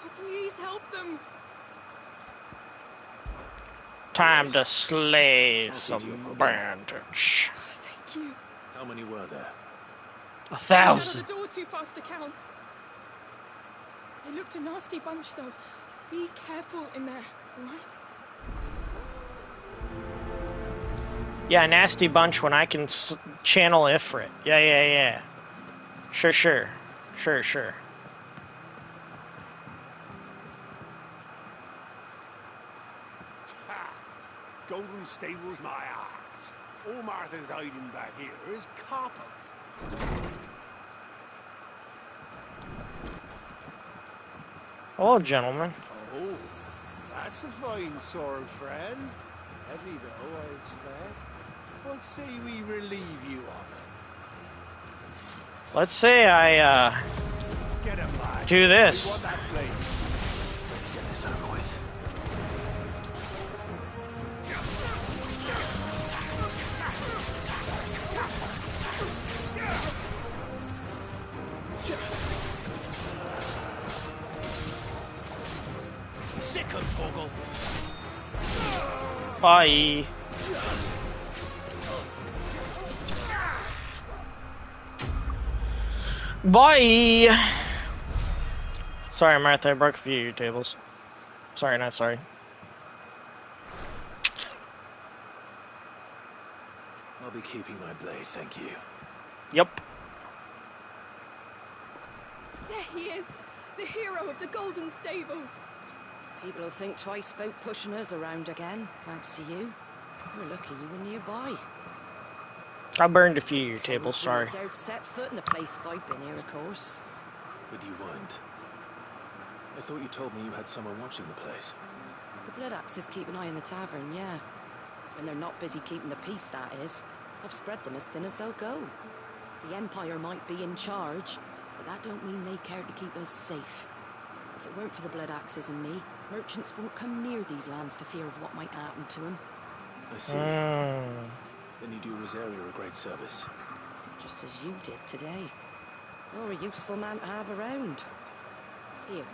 oh, please help them. Time to slay some bandits. Thank you. How many were there? 1,000. I was out of the door too fast to count. They looked a nasty bunch, though. Be careful in there, all right? Yeah, nasty bunch when I can channel Ifrit. Yeah. Sure. Ha! Golden Stables, my ass. All Martha's hiding back here is coppers. Hello, gentlemen. Oh, that's a fine sword, friend. Heavy though, I expect. What say we relieve you of it? Let's say I Get him, lads. do this. We want that blade. Let's get this over with. Sicko toggle. Bye. Bye. Sorry, Martha, I broke a few of your tables. Sorry, not sorry. I'll be keeping my blade, thank you. Yep. There he is, the hero of the Golden Stables. People will think twice about pushing us around again, thanks to you. You're lucky you were nearby. I burned a few of your tables, sorry. I dared set foot in the place if I'd been here, of course. But you weren't. I thought you told me you had someone watching the place. The Blood Axes keep an eye on the tavern, yeah. When they're not busy keeping the peace, that is. I've spread them as thin as they'll go. The Empire might be in charge, but that don't mean they care to keep us safe. If it weren't for the Blood Axes and me, merchants won't come near these lands for fear of what might happen to them. I see. Then you do Rosaria a great service. Just as you did today. You're a useful man to have around. Here.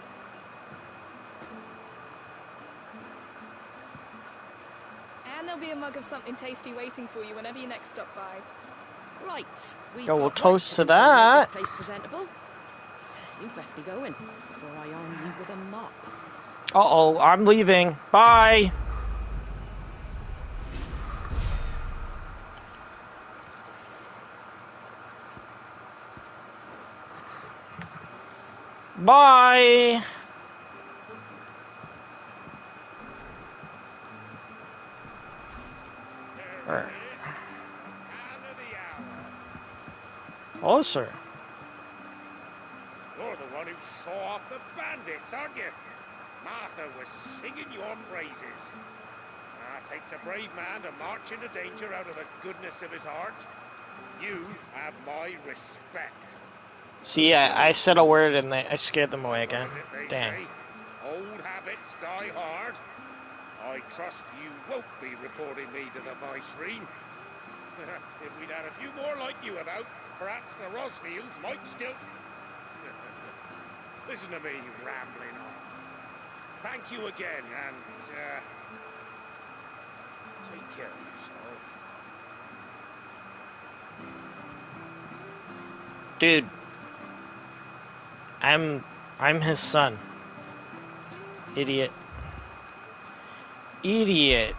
And there'll be a mug of something tasty waiting for you whenever you next stop by. Right. Yo, we'll toast to that. This place presentable. You best be going before I arm you with a mop. Uh-oh, I'm leaving. Bye. Bye. Oh, sir. You're the one who saw off the bandits, aren't you? Martha was singing your praises. Takes a brave man to march into danger out of the goodness of his heart. You have my respect. See, I said a word and I scared them away again. Dang. Say, old habits die hard. I trust you won't be reporting me to the Viceroy. If we'd had a few more like you about, perhaps the Rosfields might still... Listen to me rambling on. Thank you again, and, take care of yourself. Dude. I'm his son. Idiot. Idiot.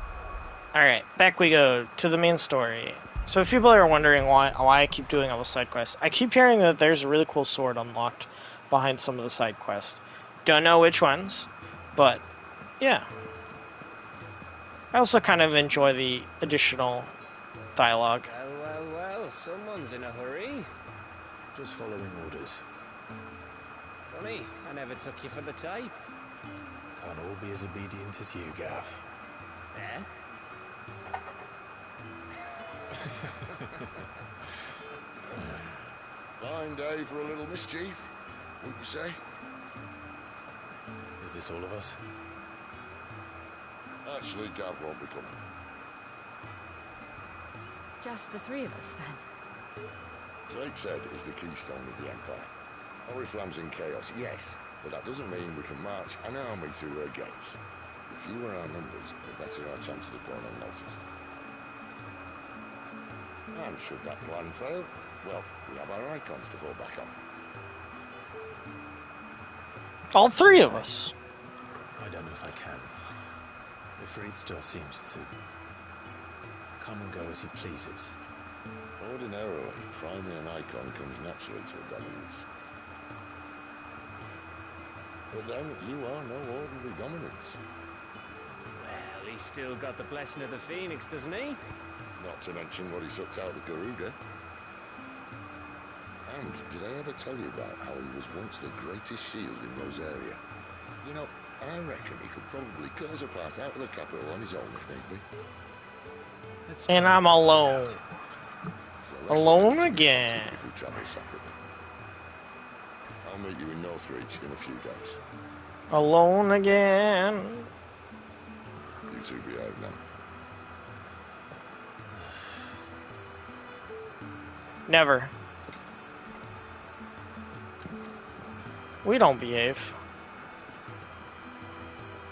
Alright, back we go to the main story. So if people are wondering why I keep doing all the side quests, I keep hearing that there's a really cool sword unlocked behind some of the side quests. Don't know which ones, but yeah. I also kind of enjoy the additional dialogue. Well, someone's in a hurry. Just following orders. Funny, I never took you for the type. Can't all be as obedient as you, Gav. Eh? Fine day for a little mischief, wouldn't you say? Is this all of us? Actually, Gav won't be coming. Just the three of us, then? Drake said is the keystone of the Empire. Oriflamme's in chaos, yes, but that doesn't mean we can march an army through her gates. The fewer our numbers, the better our chances of going unnoticed. And should that plan fail, well, we have our icons to fall back on. All three of us. I don't know if I can. Ifrit still seems to come and go as he pleases. Ordinarily, priming an icon comes naturally to a dominance. But then, you are no ordinary dominance. Well, he's still got the blessing of the Phoenix, doesn't he? Not to mention what he sucked out of Garuda. And did I ever tell you about how he was once the greatest shield in Rosaria? You know, I reckon he could probably cut us a path out of the capital on his own if need be. And I'm alone. Alone again. If we travel separately. I'll meet you in Northreach in a few days. Alone again. You two behave now. Never. We don't behave.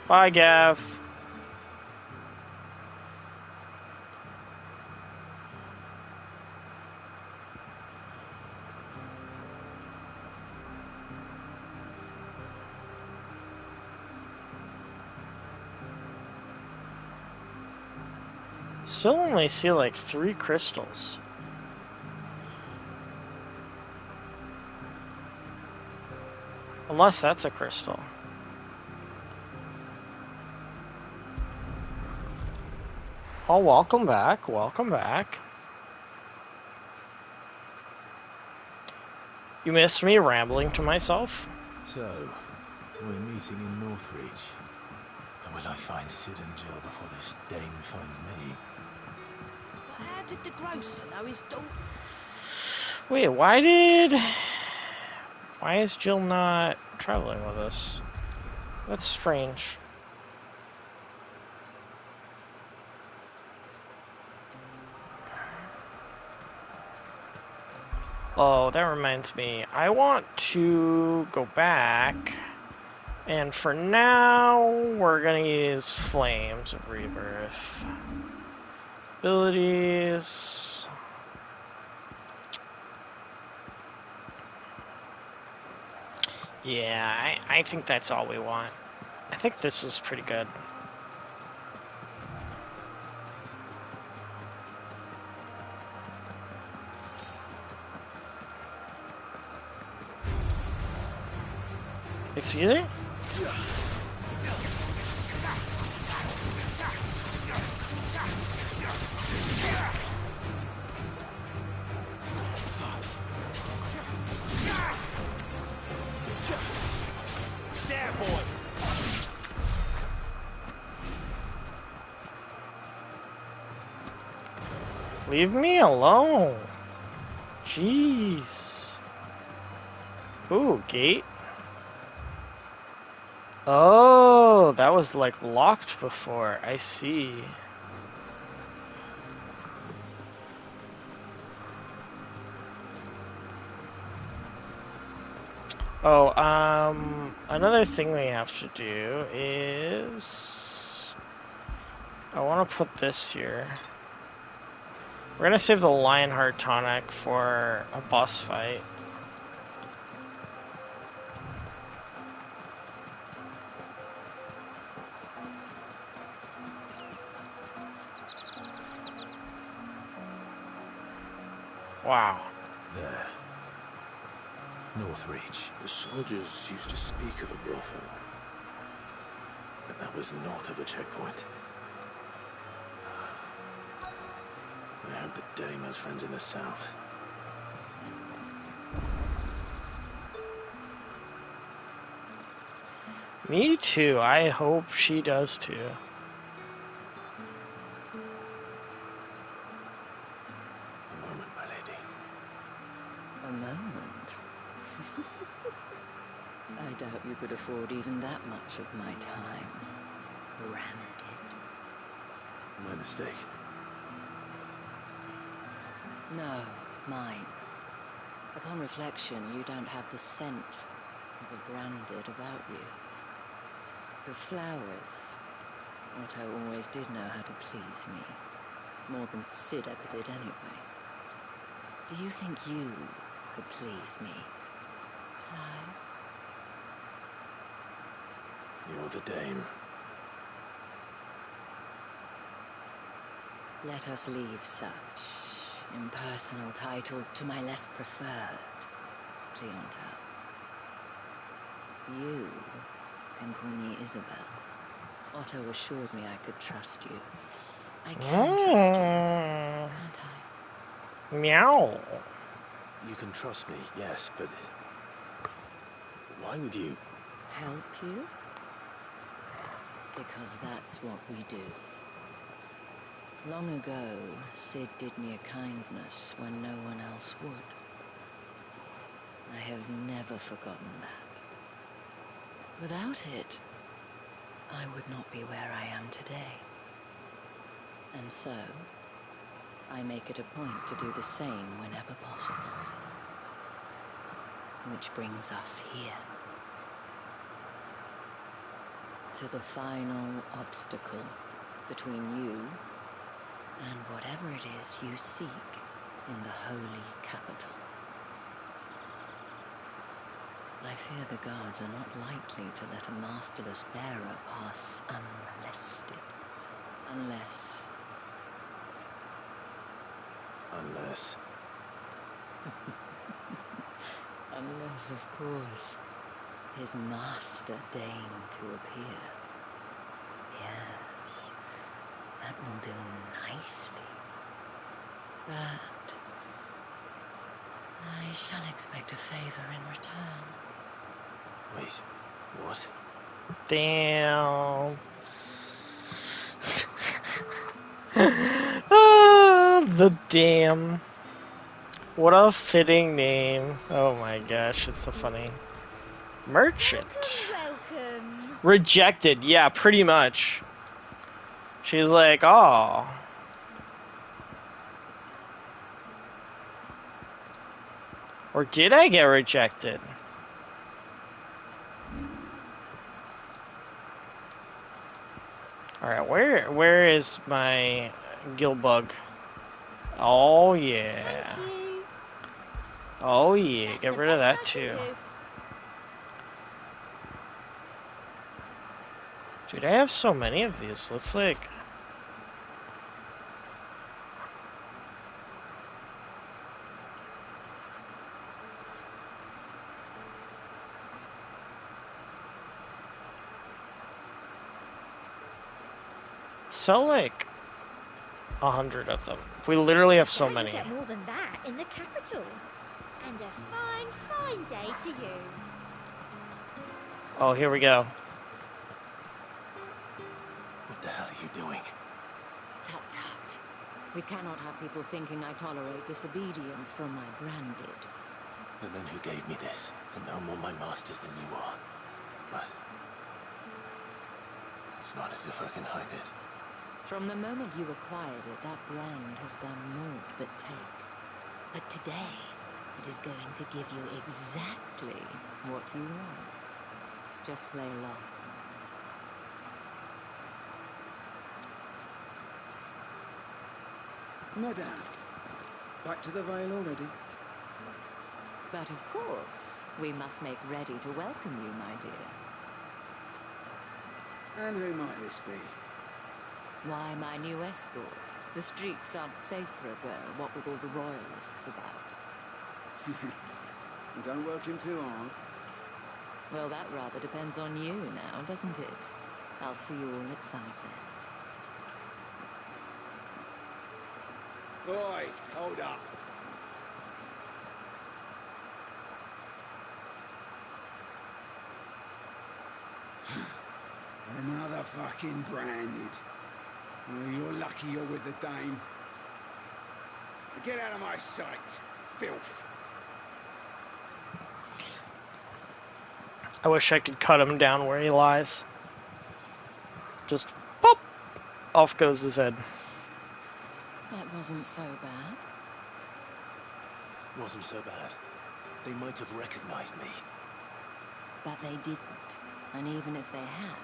Bye, Gav. Still only see like 3 crystals. Unless that's a crystal. Oh, welcome back. Welcome back. You missed me rambling to myself? So, we're meeting in Northreach. And will I find Sid and Jill before this dame finds me? But how did the grocer know his daughter? Wait, why is Jill not traveling with us? That's strange. Oh, that reminds me. I want to go back. And for now, we're gonna use Flames of Rebirth. Abilities. Yeah, I think that's all we want. I think this is pretty good. Excuse me? There, boy! Leave me alone. Jeez. Ooh, gate. Oh, that was like locked before. I see. Oh, another thing we have to do is I want to put this here. We're gonna save the Lionheart tonic for a boss fight. Wow. There. Northreach. The soldiers used to speak of a brothel. But that was north of the checkpoint. I hope the dame has friends in the south. Me too. I hope she does too. A moment, my lady. A moment? I doubt you could afford even that much of my time. Branded. My mistake. No, mine. Upon reflection, you don't have the scent of a branded about you. The flowers. Otto always did know how to please me. More than Sid ever did anyway. Do you think you could please me, Clive? You're the dame. Let us leave such impersonal titles to my less preferred clientele. You can call me Isabel. Otto assured me I could trust you. I can trust you, can't I? Meow. You can trust me, yes, but why would you? Help you? Because that's what we do. Long ago, Sid did me a kindness when no one else would. I have never forgotten that. Without it, I would not be where I am today. And so, I make it a point to do the same whenever possible. Which brings us here. To the final obstacle between you and whatever it is you seek in the holy capital. I fear the guards are not likely to let a masterless bearer pass unmolested. Unless... Unless, of course, his master deigned to appear. Yes, that will do nicely. But I shall expect a favor in return. Wait, what? Damn. Ah, the damn. What a fitting name. Oh my gosh, it's so funny. Merchant. Welcome. Rejected, yeah, pretty much. She's like, oh. Or did I get rejected? Alright, where is my Gilbug? Oh yeah. Oh yeah, get rid of that too. Dude, I have so many of these. Let's like... sell like 100 of them. We literally have so many. You get more than that in the capital. And a fine, fine day to you. Oh, here we go. What the hell are you doing? Tut tut. We cannot have people thinking I tolerate disobedience from my branded. The men who gave me this are no more my masters than you are. But it's not as if I can hide it. From the moment you acquired it, that brand has done naught but take. But today, it is going to give you exactly what you want. Just play along. Madame, back to the Vale already? But of course, we must make ready to welcome you, my dear. And who might this be? Why, my new escort. The streets aren't safe for a girl, what with all the royalists about. You don't work him too hard. Well, that rather depends on you now, doesn't it? I'll see you all at sunset. Boy, hold up. Another fucking branded. Well, you're lucky you're with the dame. Get out of my sight, filth. I wish I could cut him down where he lies. Just pop! Off goes his head. That wasn't so bad. Wasn't so bad. They might have recognized me. But they didn't. And even if they had,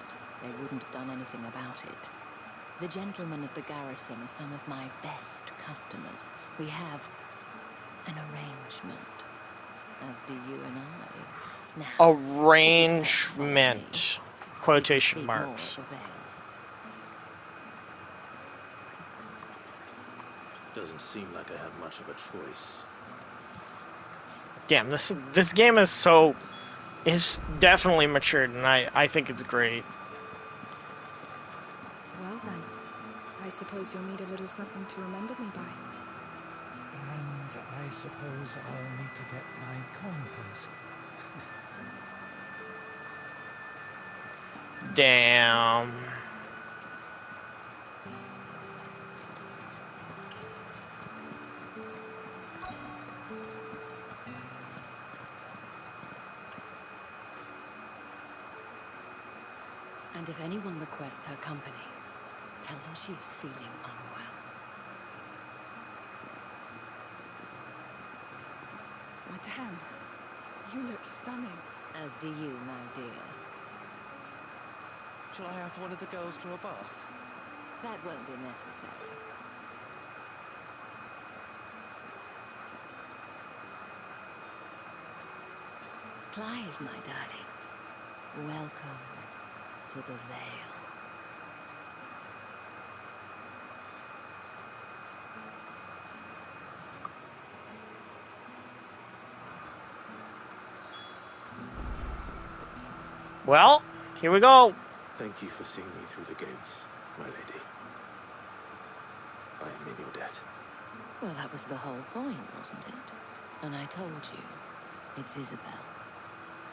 they wouldn't have done anything about it. The gentlemen of the garrison are some of my best customers. We have an arrangement, as do you and I. Now, Arrangement. Quotation marks. Doesn't seem like I have much of a choice. Damn, this game is definitely matured, and I think it's great. Well then, I suppose you'll need a little something to remember me by. And I suppose I'll need to get my coin purse. Damn. And if anyone requests her company, tell them she is feeling unwell. Madame, you look stunning. As do you, my dear. Shall I have one of the girls draw a bath? That won't be necessary. Clive, my darling, welcome to the Vale. Well, here we go. Thank you for seeing me through the gates, my lady. I am in your debt. Well, that was the whole point, wasn't it? And I told you, it's Isabel.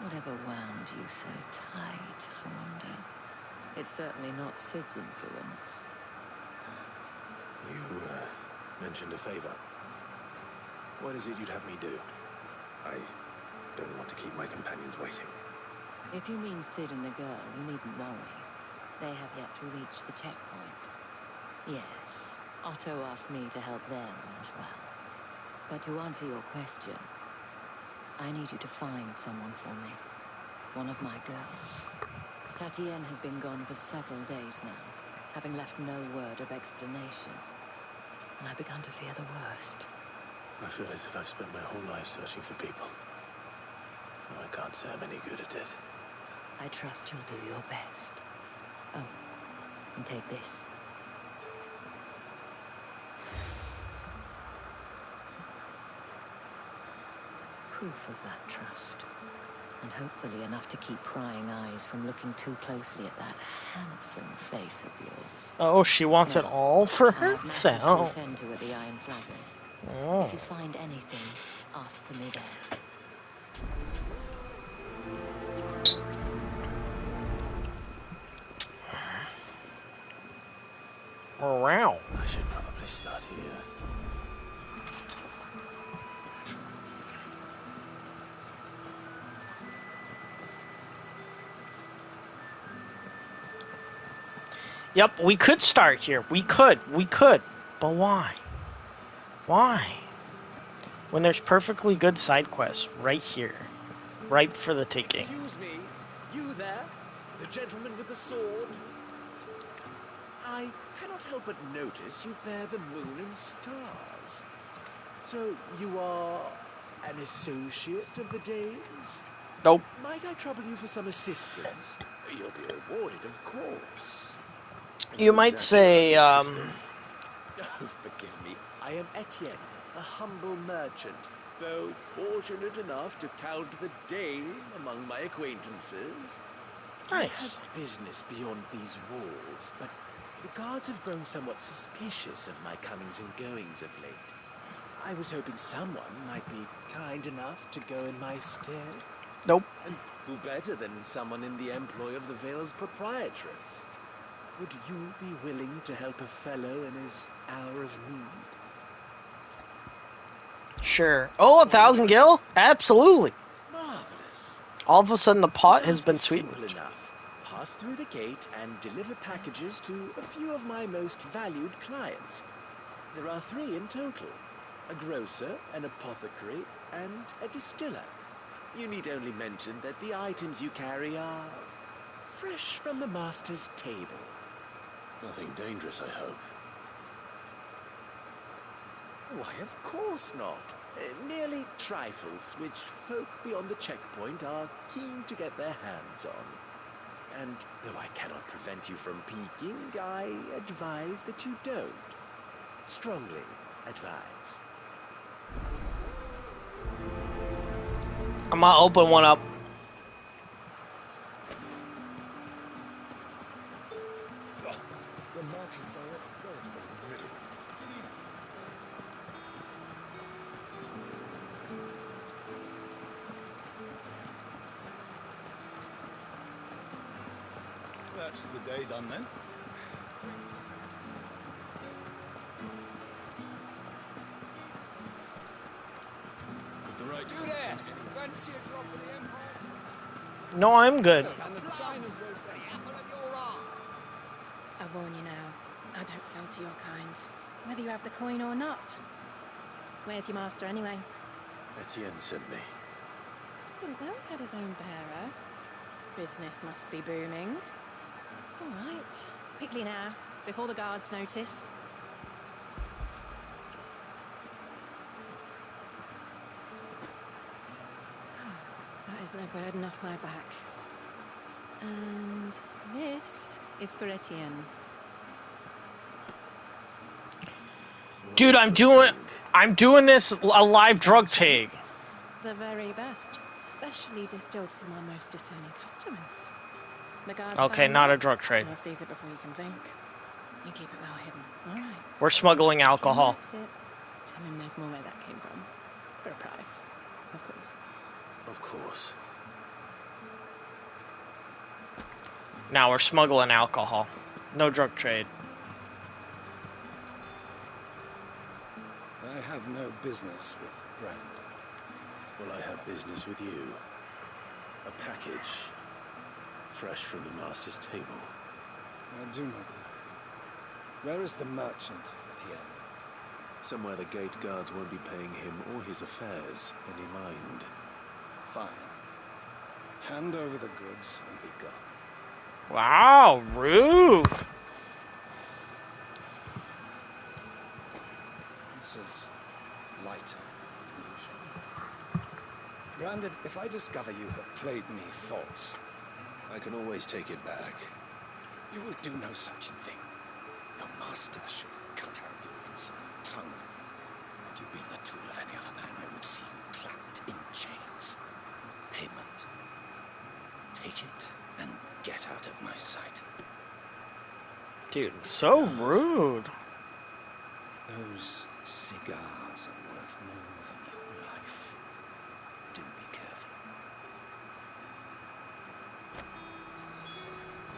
Whatever wound you so tight, I wonder. It's certainly not Sid's influence. You, mentioned a favor. What is it you'd have me do? I don't want to keep my companions waiting. If you mean Sid and the girl, you needn't worry. They have yet to reach the checkpoint. Yes, Otto asked me to help them as well. But to answer your question, I need you to find someone for me. One of my girls. Tatienne has been gone for several days now, having left no word of explanation. And I've begun to fear the worst. I feel as if I've spent my whole life searching for people. I can't say I'm any good at it. I trust you'll do your best. Oh, and take this. Proof of that trust. And hopefully enough to keep prying eyes from looking too closely at that handsome face of yours. Oh, she wants it all for I have matters to herself. attend to at the Iron Flagon. Oh. If you find anything, ask for me there. Wow. I should probably start here. Yep, we could start here. We could. But why? Why? When there's perfectly good side quests right here. Ripe for the taking. Excuse me, you there? The gentleman with the sword? I cannot help but notice you bear the moon and stars. So you are an associate of the Dames? Nope. Might I trouble you for some assistance? You'll be rewarded, of course. You might say, Oh, forgive me. I am Etienne, a humble merchant, though fortunate enough to count the Dame among my acquaintances. Nice. I have business beyond these walls, but the guards have grown somewhat suspicious of my comings and goings of late. I was hoping someone might be kind enough to go in my stead. Nope. And who better than someone in the employ of the Vale's proprietress? Would you be willing to help a fellow in his hour of need? Sure. Oh, 1,000 gil? Absolutely. Marvelous. All of a sudden, the pot The has task been is sweetened. simple enough. Pass through the gate and deliver packages to a few of my most valued clients. There are 3 in total. A grocer, an apothecary, and a distiller. You need only mention that the items you carry are fresh from the master's table. Nothing dangerous, I hope. Why, of course not. Merely trifles which folk beyond the checkpoint are keen to get their hands on. And though I cannot prevent you from peeking, I advise that you don't. Strongly advise. I'm gonna open one up. The markets are at third middle. That's the day done then. With the right Do there! Fancy a drop of the Empire's... No, I'm good. And the China roast the apple of your eye. I warn you now, I don't sell to your kind, whether you have the coin or not. Where's your master, anyway? Etienne sent me. Didn't know he had his own bearer. Business must be booming. All right, quickly now, before the guards notice. That is no burden off my back. And this is for Etienne. Dude, I'm doing this a live drug take. The very best, specially distilled from our most discerning customers. The guards Okay, find not it. a drug trade. They'll seize it before you can blink. You keep it well hidden. All right. We're smuggling alcohol. Tim likes it. Tell him there's more where that came from. For a price, of course. Of course. Now we're smuggling alcohol. No drug trade. I have no business with Brandon. Well, I have business with you. A package. Fresh from the master's table. I do not know. Where is the merchant, Etienne? Somewhere the gate guards won't be paying him or his affairs any mind. Fine. Hand over the goods and be gone. Wow, rude. This is lighter than usual. Brandon, if I discover you have played me false... I can always take it back. You will do no such thing. Your master should cut out your insolent tongue. Had you been the tool of any other man, I would see you clapped in chains. Payment. Take it and get out of my sight. Dude, so rude. Those cigars are worth more than your life. Do be careful.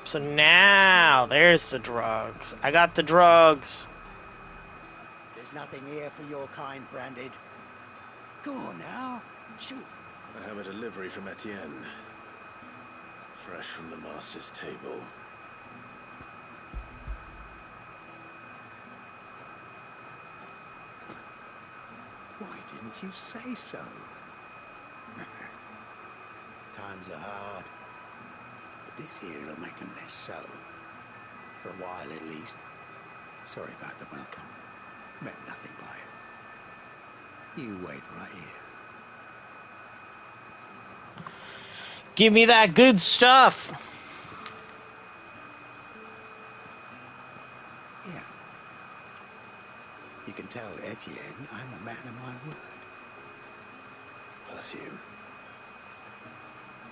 So now, there's the drugs. I got the drugs. There's nothing here for your kind, Branded. Go on now, shoot. I have a delivery from Etienne. Fresh from the master's table. Didn't you say so? Times are hard. But this here'll make them less so. For a while at least. Sorry about the welcome. Meant nothing by it. You wait right here. Give me that good stuff. Yeah. You can tell Etienne I'm a man of my word. Perfume.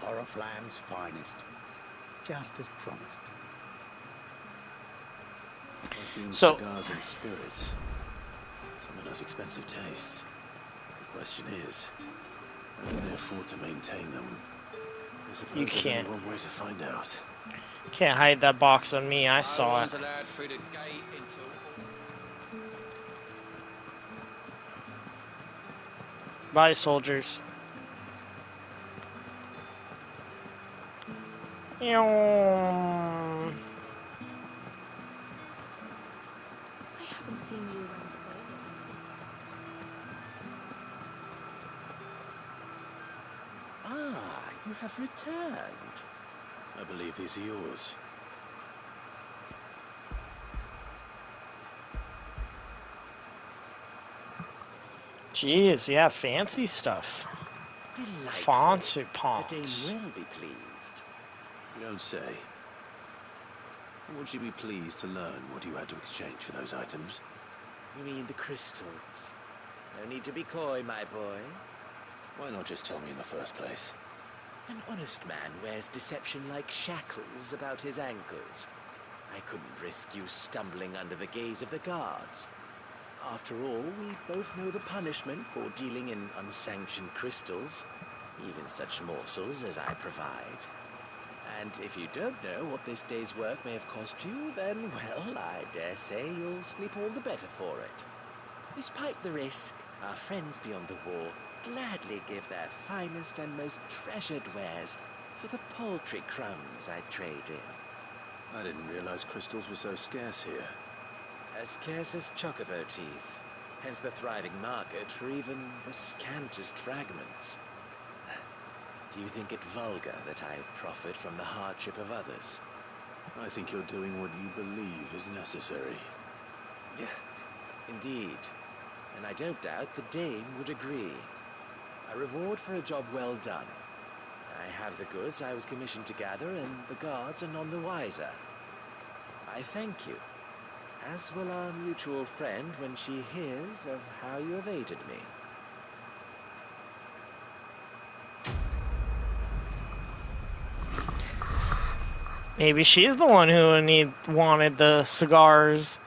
Oriflamme's finest. Just as promised. Perfume, So- cigars, and spirits. Someone has expensive tastes. The question is, how can they afford to maintain them? I suppose You there's can't. only one way to find out. Can't hide that box on me. I saw it. one's allowed through the gate until... Bye, soldiers. Ew. I haven't seen you around the way. Ah, you have returned. I believe these are yours. Jeez, yeah, fancy stuff. Delightful. Fancy The pants. dame will be pleased. You don't say. Would she be pleased to learn what you had to exchange for those items? You mean the crystals? No need to be coy, my boy. Why not just tell me in the first place? An honest man wears deception like shackles about his ankles. I couldn't risk you stumbling under the gaze of the guards. After all, we both know the punishment for dealing in unsanctioned crystals, even such morsels as I provide. And if you don't know what this day's work may have cost you, then, well, I dare say you'll sleep all the better for it. Despite the risk, our friends beyond the wall gladly give their finest and most treasured wares for the paltry crumbs I trade in. I didn't realize crystals were so scarce here. As scarce as chocobo teeth, hence the thriving market for even the scantest fragments. Do you think it vulgar that I profit from the hardship of others? I think you're doing what you believe is necessary. Indeed. And I don't doubt the dame would agree. A reward for a job well done. I have the goods I was commissioned to gather, and the guards are none the wiser. I thank you, as will our mutual friend when she hears of how you have aided me. Maybe she's the one who wanted the cigars.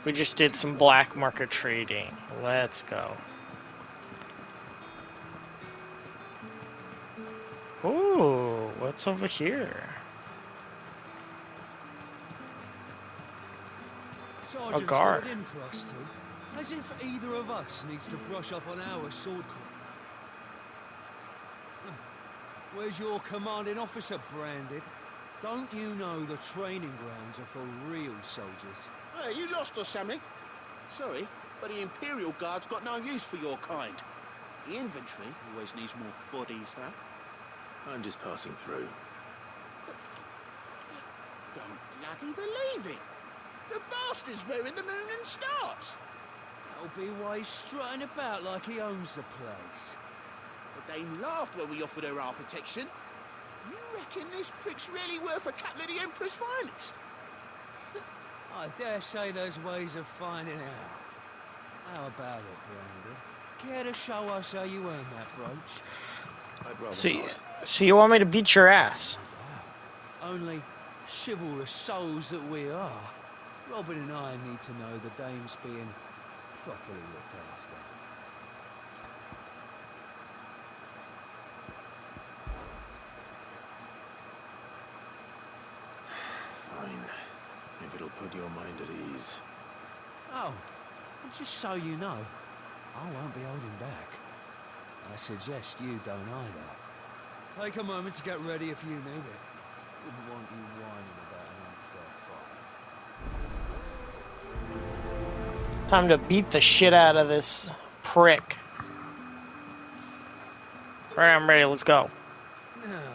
We just did some black market trading. Let's go. Ooh, what's over here? Sergeant's A guard. got it in for us two. As if either of us needs to brush up on our sword Where's your commanding officer, Branded? Don't you know the training grounds are for real soldiers? Hey, you lost or something? Sorry, but the Imperial Guard's got no use for your kind. The infantry always needs more bodies, though. I'm just passing through. Don't bloody believe it! The bastard's wearing the moon and stars! That'll be why he's strutting about like he owns the place. The dame laughed when we offered her our protection. You reckon this prick's really worth a couple of the Emperor's finest? I dare say there's ways of finding out. How about it, Brandy? Care to show us how you earned that brooch? I'd rather So you want me to beat your ass? Only chivalrous souls that we are, Robin and I need to know the dame's being properly looked after. Fine. If it'll put your mind at ease. Oh, and just so you know, I won't be holding back. I suggest you don't either. Take a moment to get ready if you need it. Time to beat the shit out of this prick. Alright, I'm ready. Let's go. Now,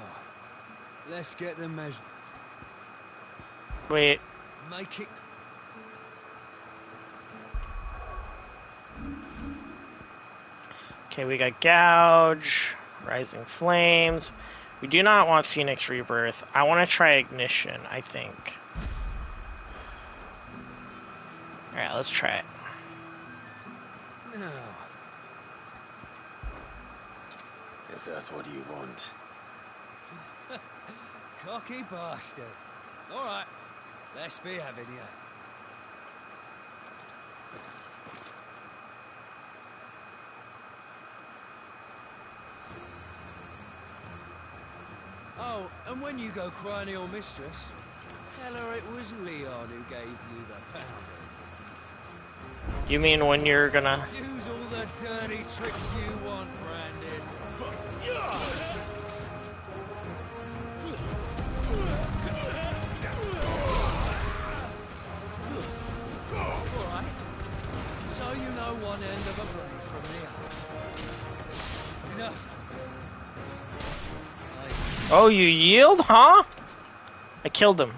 let's get the measure. Wait. Make it. Okay, we got Gouge, Rising Flames. We do not want Phoenix Rebirth. I want to try Ignition, I think. Alright, let's try it. Now. If that's what you want. Cocky bastard. Alright, let's be having you. Oh, and when you go cry to your mistress, tell her it was Leon who gave you the pounding. You mean when you're gonna... Use all the dirty tricks you want, Brandon. Alright. So you know one end of a blade from the other. Enough. Oh, you yield, huh? I killed him.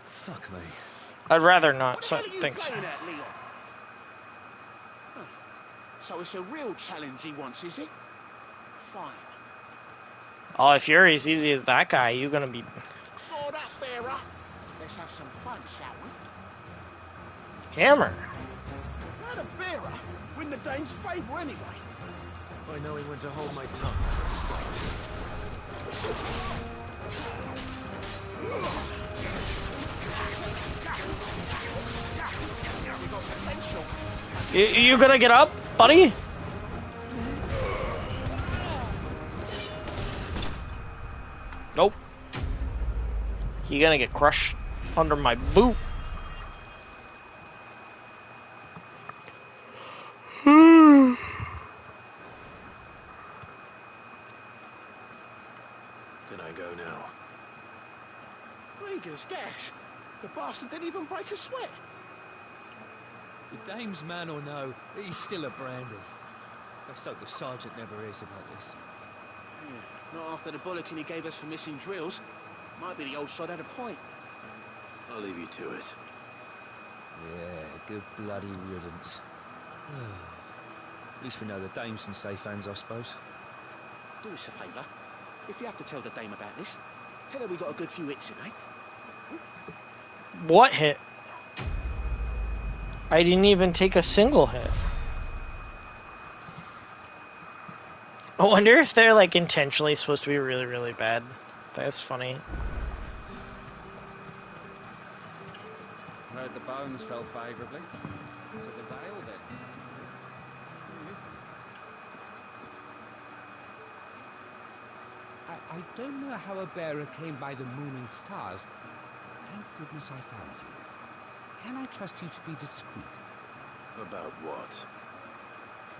Fuck me. I'd rather not, so thanks. Playing at, Leon? Oh, so it's a real challenge he wants, is it? Fine. Oh, if you're as easy as that guy, you're gonna be... Sword up, bearer. Let's have some fun, shall we? Hammer. Not a bearer. Win the Dane's favour anyway. I know he went to hold my tongue for a start. You gonna get up, buddy? Nope. You're gonna get crushed under my boot. Can I go now? Gregor's gas. The bastard didn't even break a sweat. The dame's man or no, he's still a brandy. Let's hope the sergeant never hears about this. Yeah, not after the bollocking he gave us for missing drills. Might be the old sod had a point. I'll leave you to it. Yeah, good bloody riddance. At least we know the dame's in safe hands, I suppose. Do us a favour. If you have to tell the dame about this, tell her we got a good few hits in, eh? What hit? I didn't even take a single hit. I wonder if they're like intentionally supposed to be really, really bad. That's funny. Heard the bones fell favourably. To the Vale, then. I don't know how a bearer came by the moon and stars, but thank goodness I found you. Can I trust you to be discreet? About what?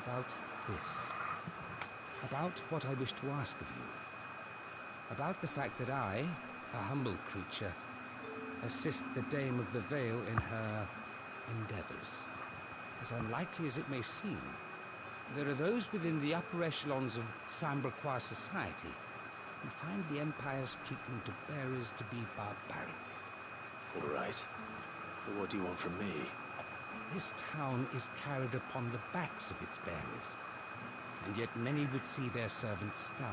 About this. About what I wish to ask of you. About the fact that I, a humble creature, assist the Dame of the Vale in her endeavours. As unlikely as it may seem, there are those within the upper echelons of Samberquois society who find the Empire's treatment of bearers to be barbaric. All right. But what do you want from me? This town is carried upon the backs of its bearers, and yet many would see their servants starve.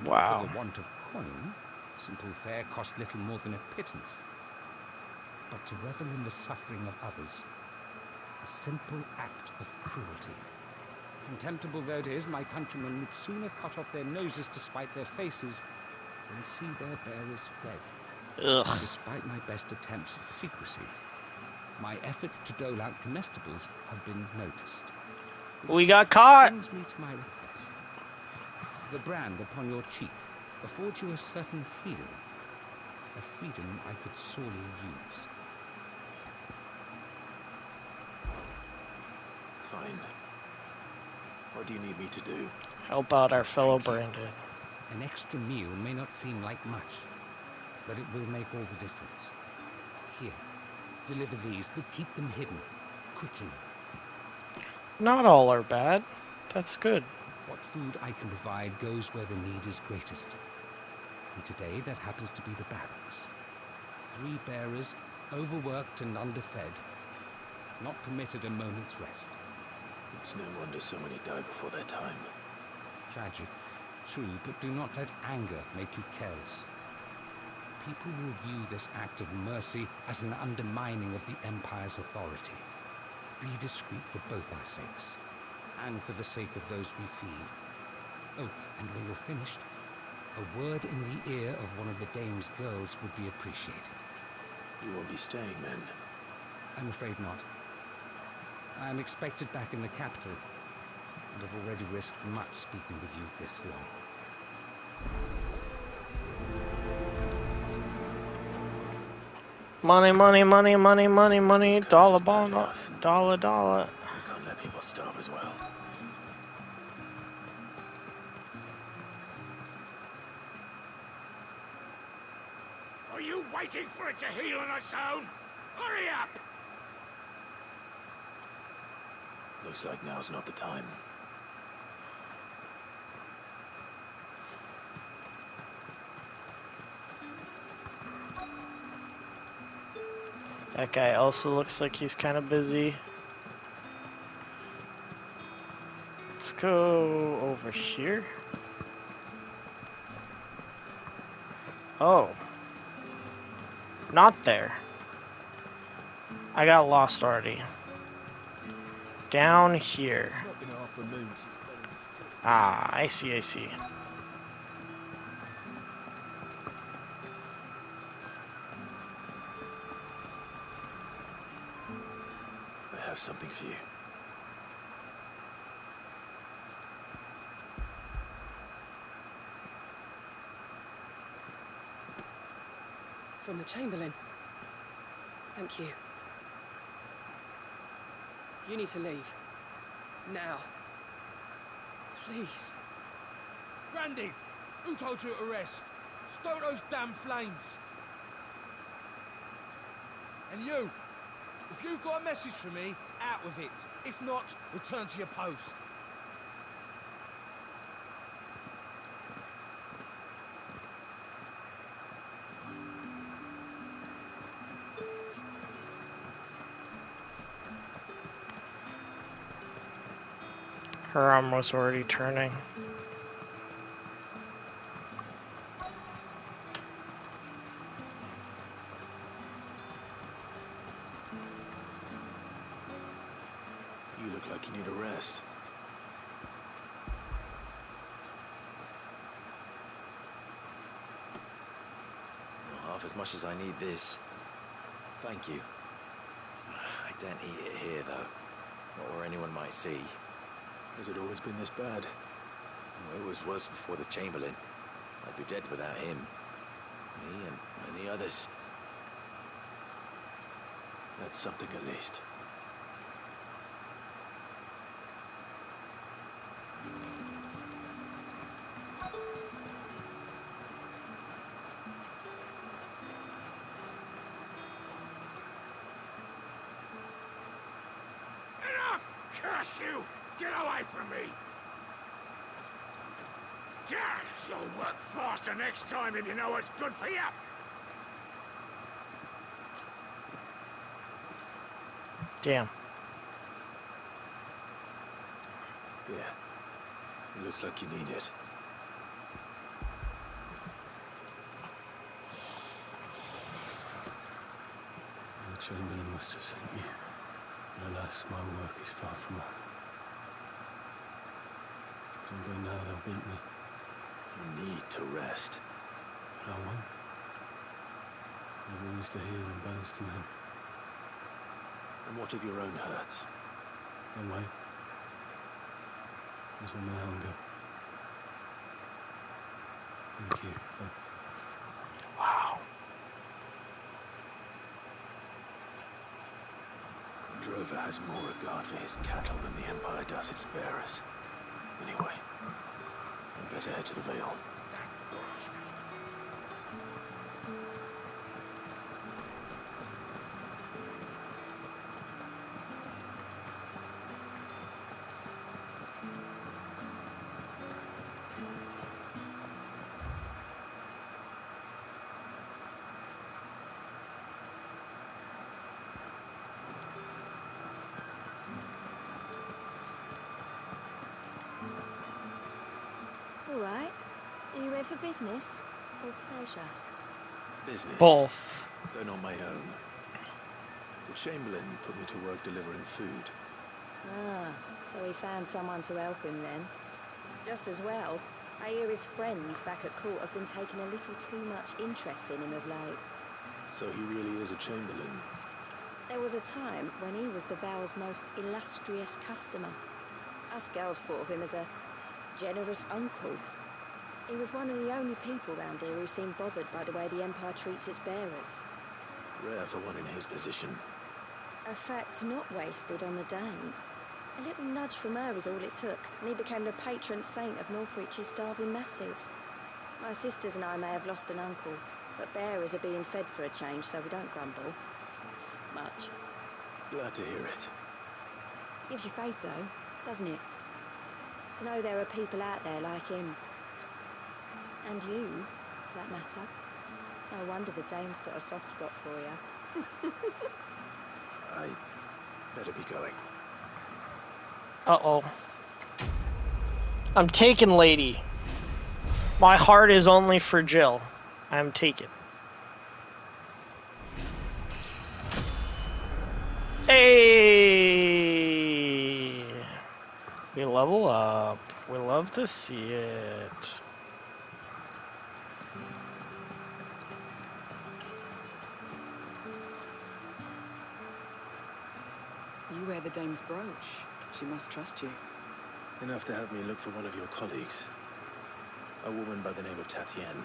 Wow. For the want of coin, simple fare cost little more than a pittance. But to revel in the suffering of others, a simple act of cruelty. Contemptible though it is, my countrymen would sooner cut off their noses to spite their faces than see their bearers fed. Ugh. And despite my best attempts at secrecy, my efforts to dole out comestibles have been noticed. We got caught. Brings me to my request. The brand upon your cheek affords you a certain freedom. A freedom I could sorely use. Fine. What do you need me to do? Help out our fellow Brandon. An extra meal may not seem like much, but it will make all the difference. Here, deliver these, but keep them hidden. Quickly. Not all are bad. That's good. What food I can provide goes where the need is greatest. And today, that happens to be the barracks. 3 bearers, overworked and underfed, not permitted a moment's rest. It's no wonder so many die before their time. Tragic, true, but do not let anger make you careless. People will view this act of mercy as an undermining of the Empire's authority. Be discreet for both our sakes, and for the sake of those we feed. Oh, and when you're finished, a word in the ear of one of the Dame's girls would be appreciated. You won't be staying, then? I'm afraid not. I am expected back in the capital, and have already risked much speaking with you this long. Money, money, money, money, money, money, dollar, dollar, dollar, dollar. We can't let people starve as well. Are you waiting for it to heal on its own? Hurry up! Looks like now's not the time. That guy also looks like he's kind of busy. Let's go over here. Oh. Not there. I got lost already. Down here. Ah, I see, I see. I have something for you. From the Chamberlain. Thank you. You need to leave. Now. Please. Grandad, who told you to rest? Stoke those damn flames. And you, if you've got a message for me, out with it. If not, return to your post. Her arm was already turning. You look like you need a rest. Not half as much as I need this. Thank you. I don't eat it here, though. Not where anyone might see. Has it always been this bad? Oh, it was worse before the Chamberlain. I'd be dead without him. Me and many others. That's something at least. Enough! Curse you! Get away from me! You'll work faster next time if you know what's good for you! Damn. Yeah. It looks like you need it. The Chamberlain must have sent you. But alas, my work is far from over. If I don't go now, they'll beat me. You need to rest. But I won't. I've wounds to heal and bones to mend. And what of your own hurts? I'll wait. As will my hunger. Thank you. Wow. The drover has more regard for his cattle than the Empire does its bearers. Anyway, I'd better head to the Vale. All right. Are you here for business or pleasure? Business. Both. Though not my own. The Chamberlain put me to work delivering food. Ah, so he found someone to help him then. Just as well. I hear his friends back at court have been taking a little too much interest in him of late. So he really is a Chamberlain. There was a time when he was the Vale's most illustrious customer. Us girls thought of him as a generous uncle. He was one of the only people round here who seemed bothered by the way the Empire treats its bearers. Rare for one in his position. A fact not wasted on the Dame. A little nudge from her is all it took, and he became the patron saint of Northreach's starving masses. My sisters and I may have lost an uncle, but bearers are being fed for a change, so we don't grumble. Much. Glad to hear it. Gives you faith, though, doesn't it? To know there are people out there like him. And you, for that matter. So I wonder the Dame's got a soft spot for you. I better be going. Uh-oh. I'm taken, lady. My heart is only for Jill. I'm taken. Hey! We level up. We love to see it. You wear the Dame's brooch. She must trust you. Enough to have me look for one of your colleagues. A woman by the name of Tatienne.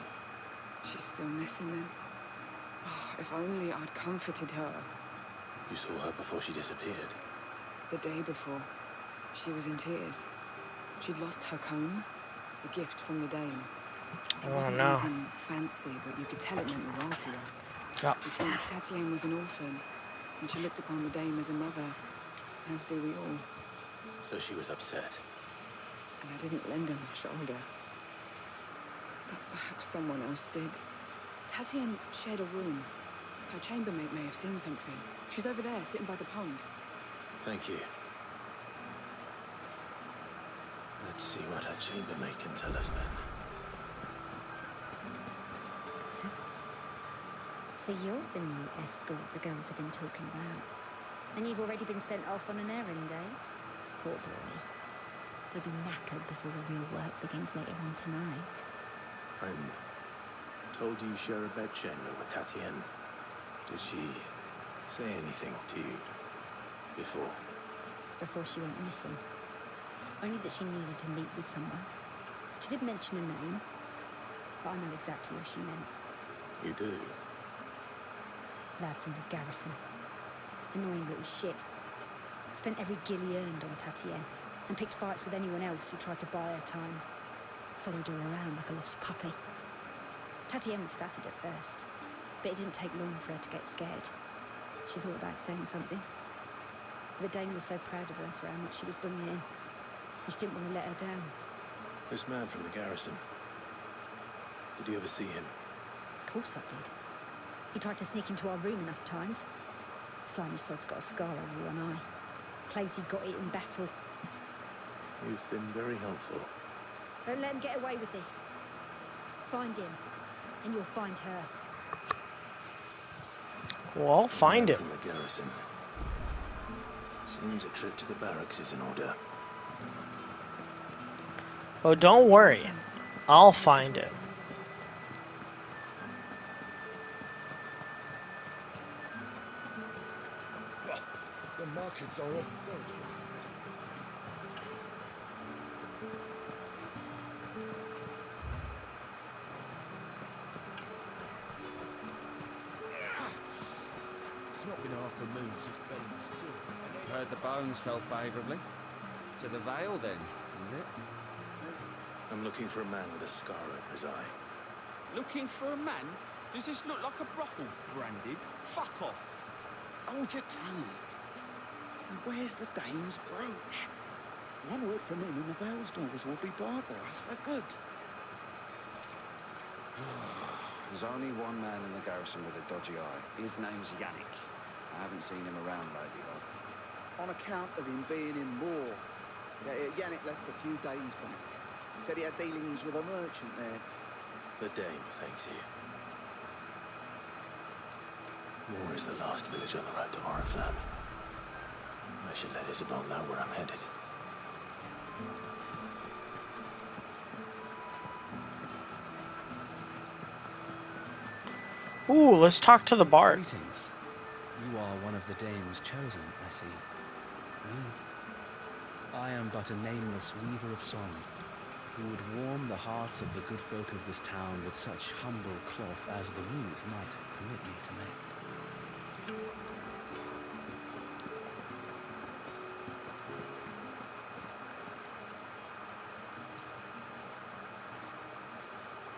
She's still missing then. Oh, if only I'd comforted her. You saw her before she disappeared? The day before. She was in tears. She'd lost her comb, a gift from the Dame. It wasn't anything fancy, but you could tell it meant the world to her. Yep. You see, Tatienne was an orphan, and she looked upon the Dame as a mother, as do we all. So she was upset. And I didn't lend her my shoulder. But perhaps someone else did. Tatienne shared a room. Her chambermaid may have seen something. She's over there, sitting by the pond. Thank you. Let's see what her chambermaid can tell us then. So you're the new escort the girls have been talking about. And you've already been sent off on an errand, eh? Poor boy. He'll be knackered before the real work begins later on tonight. I'm told you share a bedchamber with Tatienne. Did she say anything to you before? Before she went missing. Only that she needed to meet with someone. She didn't mention a name, but I know exactly who she meant. You do? Lad from the garrison. Annoying little shit. Spent every guil he earned on Tatienne, and picked fights with anyone else who tried to buy her time. Followed her around like a lost puppy. Tatienne was flattered at first, but it didn't take long for her to get scared. She thought about saying something. But the Dame was so proud of her for how much she was bringing in, and she didn't want to let her down. This man from the garrison. Did you ever see him? Of course I did. He tried to sneak into our room enough times. Slimy sod's got a scar over one eye. Claims he got it in battle. You've been very helpful. Don't let him get away with this. Find him, and you'll find her. Well, find him. From the garrison. Seems a trip to the barracks is in order. Oh, don't worry. I'll find him. The markets are off. It's not been half a moon since Ben's too. Heard the bones fell favourably. To the Vale, then, is it? I'm looking for a man with a scar over his eye. Looking for a man? Does this look like a brothel, Branded? Fuck off! Hold your tongue. And where's the Dame's brooch? One word from him and the Vale's daughters will be barred for us for good. There's only one man in the garrison with a dodgy eye. His name's Yannick. I haven't seen him around lately, though. On account of him being in war. Yannick left a few days back. Said he had dealings with a merchant there. The dame thanks you. Moor is the last village on the road to Oriflamme. I should let Isabel know where I'm headed. Ooh, let's talk to the bard. Greetings. You are one of the dames chosen, I see. Me? I am but a nameless weaver of song, who would warm the hearts of the good folk of this town with such humble cloth as the muse might permit me to make.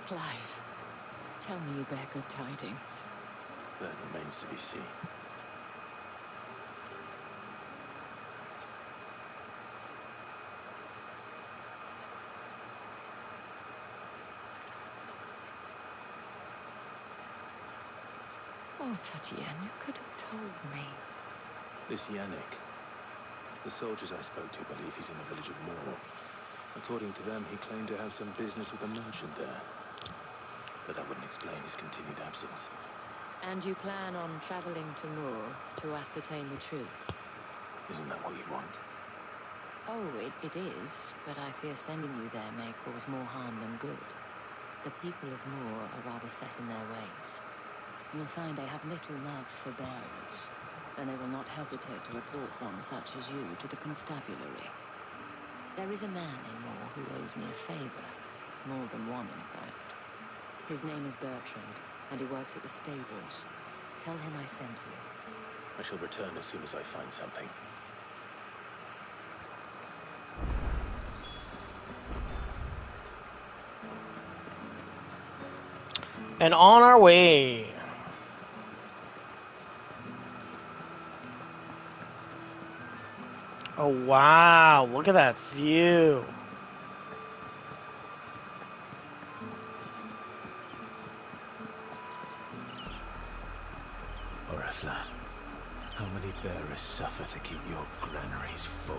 Clive, tell me you bear good tidings. That remains to be seen. Oh, Tatienne, you could have told me. This Yannick. The soldiers I spoke to believe he's in the village of Moor. According to them, he claimed to have some business with a merchant there. But that wouldn't explain his continued absence. And you plan on traveling to Moor to ascertain the truth? Isn't that what you want? Oh, it is, but I fear sending you there may cause more harm than good. The people of Moor are rather set in their ways. You'll find they have little love for bearers, and they will not hesitate to report one such as you to the constabulary. There is a man in Moor who owes me a favor. More than one, in fact. His name is Bertrand, and he works at the stables. Tell him I sent you. I shall return as soon as I find something. And on our way. Oh wow, look at that view. Oriflamme, how many bearers suffer to keep your granaries full?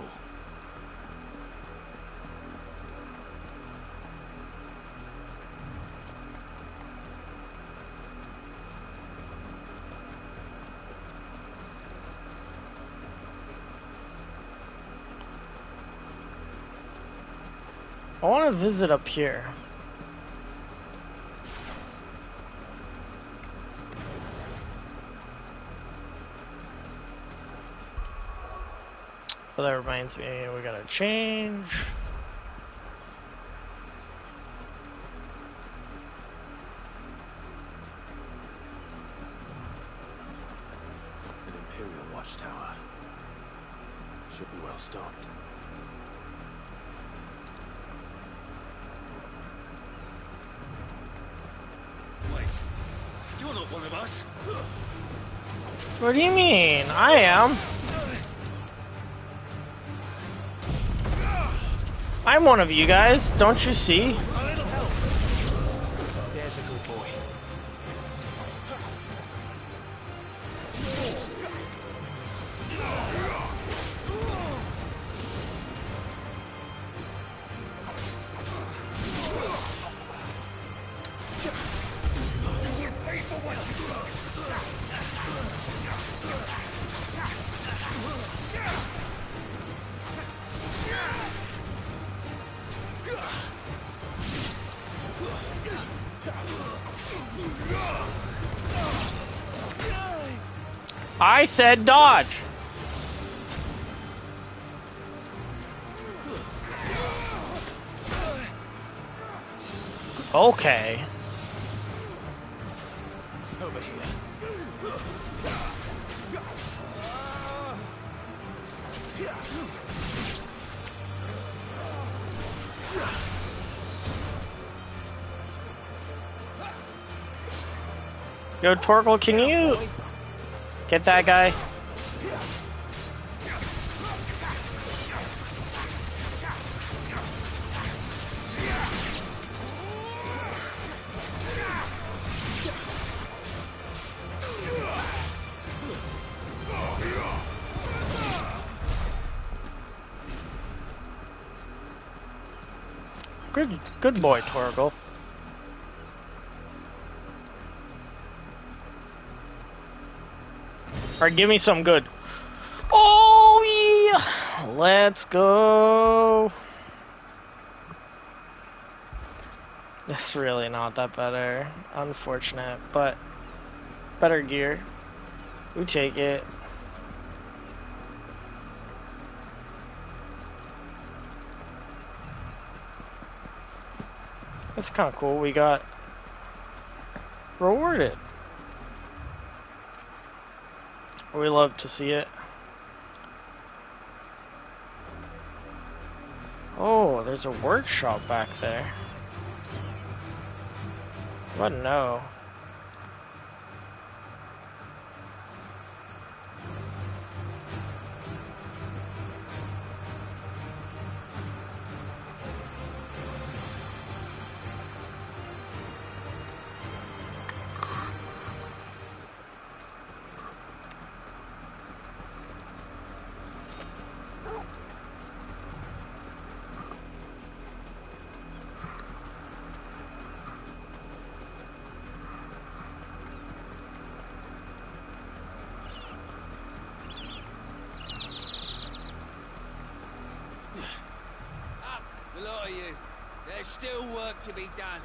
I want to visit up here. But that reminds me, we gotta change. An Imperial watchtower. Should be well stocked. Wait, you're not one of us. What do you mean? I am. I'm one of you guys, don't you see? A little help. There's a good boy. You will pay for what you do. I said dodge. Okay. Over here. Yo, Torkel, can you get that guy? Good boy, Torgal. Alright, give me some good. Oh, yeah! Let's go. That's really not that better. Unfortunate, but better gear. We take it. That's kind of cool. We got rewarded. We love to see it. Oh, there's a workshop back there. What? No. The lot of you. There's still work to be done.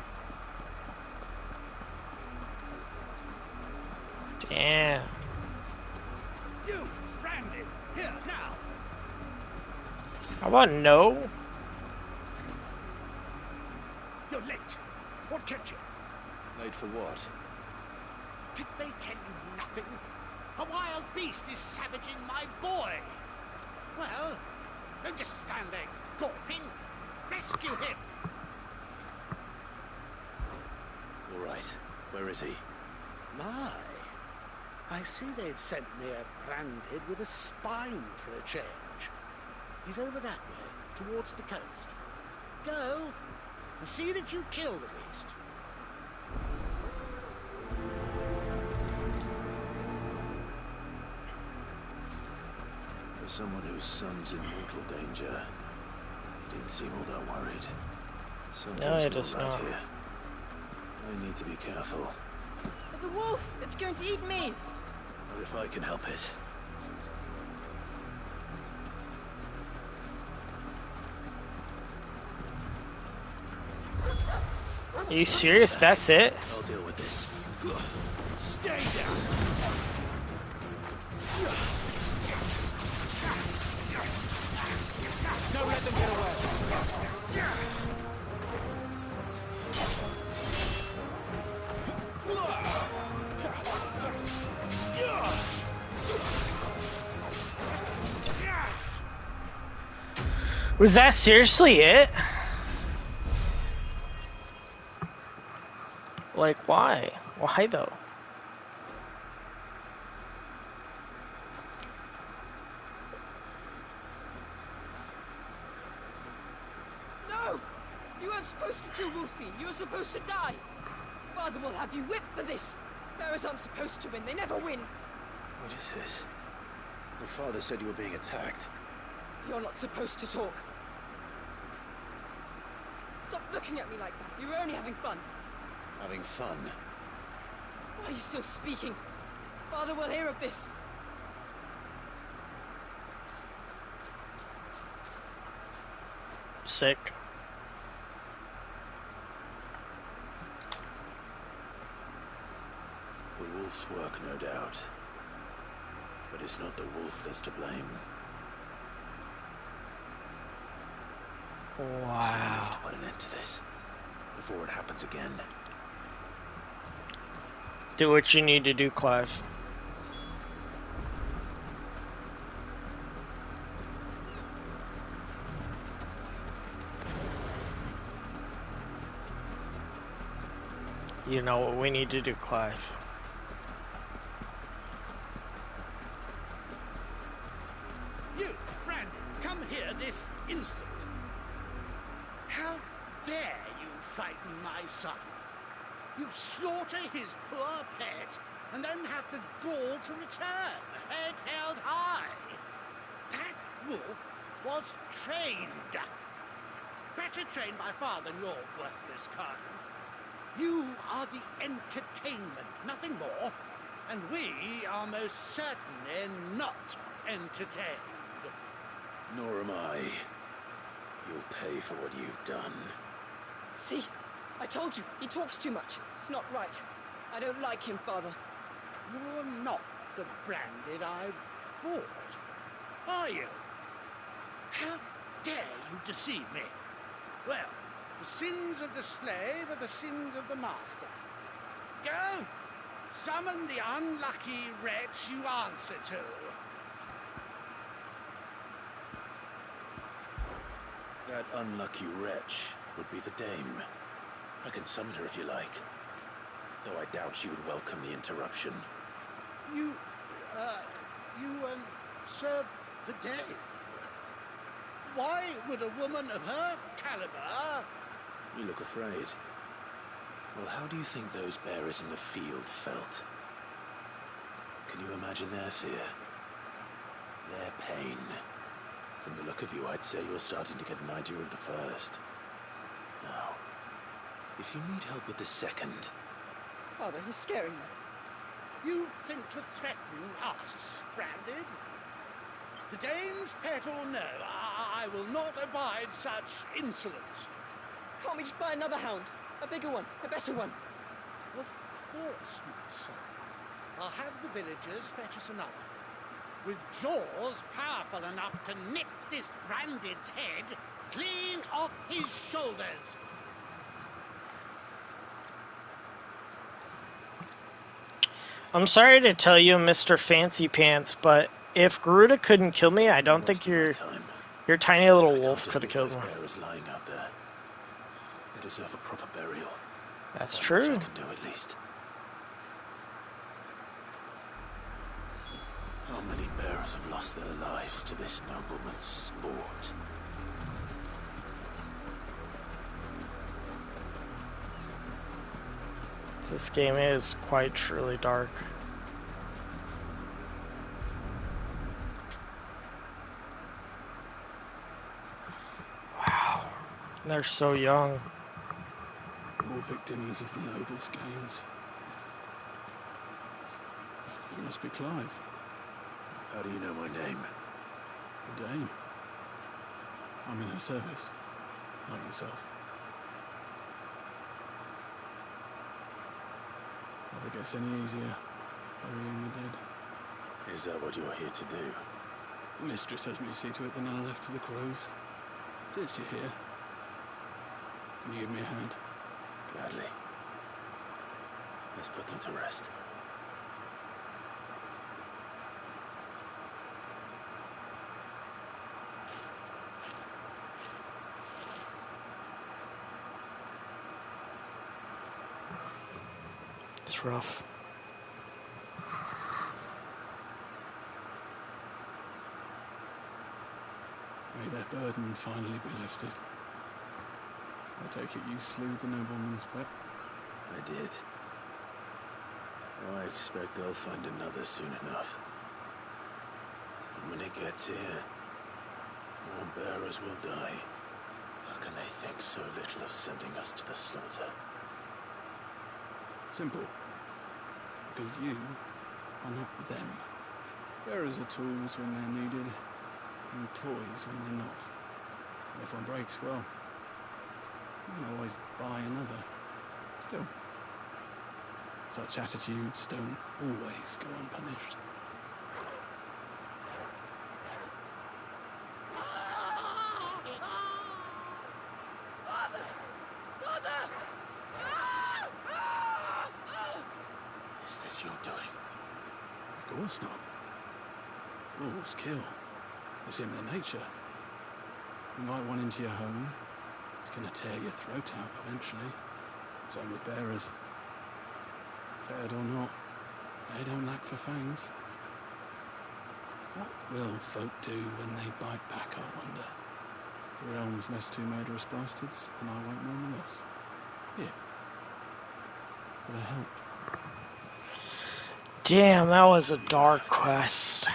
Damn. You, Brandon, here, now. How about no? You're late. What kept you? Late for what? Did they tell you nothing? A wild beast is savaging my boy. Well, don't just stand there gawping. Rescue him! All right. Where is he? My, I see they'd sent me a branded with a spine for a change. He's over that way, towards the coast. Go, and see that you kill the beast. For someone whose son's in mortal danger, he didn't seem all that worried. No, Something's it is not right not. here. I need to be careful. The wolf! It's going to eat me! Not if I can help it. Are you serious? That's it? I'll deal with this. Stay down! Don't let them get away! Was that seriously it? Like, why? Why though? No! You weren't supposed to kill Wolfie. You were supposed to die. Father will have you whipped for this. Bearers aren't supposed to win. They never win. What is this? Your father said you were being attacked. You're not supposed to talk. Stop looking at me like that. You were only having fun. Having fun? Why are you still speaking? Father will hear of this. Sick. The wolf's work, no doubt. But it's not the wolf that's to blame. Someone needs to put an end to this before it happens again. Do what you need to do, Clive. You know what we need to do, Clive. You, Brandon, come here this instant. How dare you frighten my son? You slaughter his poor pet, and then have the gall to return, head held high. That wolf was trained. better trained by far than your worthless kind. You are the entertainment, nothing more. And we are most certainly not entertained. Nor am I. You'll pay for what you've done. See? I told you, he talks too much. It's not right. I don't like him, Father. You're not the Branded I bought, are you? How dare you deceive me? Well, the sins of the slave are the sins of the master. Go! Summon the unlucky wretch you answer to. That unlucky wretch would be the dame. I can summon her if you like. Though I doubt she would welcome the interruption. You serve the dame. Why would a woman of her caliber... You look afraid. Well, how do you think those bearers in the field felt? Can you imagine their fear? Their pain? From the look of you, I'd say you're starting to get an idea of the first. Now, if you need help with the second... Father, he's scaring me. You think to threaten us, Branded? The dame's pet or no, I will not abide such insolence. Can't we just buy another hound? A bigger one, a better one. Of course, my son. I'll have the villagers fetch us another. With jaws powerful enough to nip this Branded's head clean off his shoulders. I'm sorry to tell you, Mr. Fancy Pants, but if Garuda couldn't kill me, I don't think your tiny little wolf could have killed me. Bearers lying out there. They deserve a proper burial. That's That true. much I can do at least. How many bearers have lost their lives to this nobleman's sport? This game is quite truly dark. Wow. They're so young. All victims of the nobles' games. You must be Clive. How do you know my name? The Dame. I'm in her service, like yourself. Never gets any easier, burying the dead. Is that what you're here to do? The mistress has me see to it, then I'll left to the crows. Since you're here, can you give me a hand? Gladly. Let's put them to rest. It's rough. May their burden finally be lifted. I take it you slew the nobleman's pet? I did. Oh, I expect they'll find another soon enough. And when it gets here, more bearers will die. How can they think so little of sending us to the slaughter? Simple. Because you are not them. Bearers are tools when they're needed, and toys when they're not. And if one breaks, well, you can always buy another. Still, such attitudes don't always go unpunished. Is this your doing? Of course not. Wolves kill. It's in their nature. Invite one into your home, it's gonna tear your throat out eventually. Same with bearers. Fed or not, they don't lack for fangs. What will folk do when they bite back, I wonder? The realm's less two murderous bastards, and I won't mourn the loss. Here. For their help. Damn, that was a dark quest.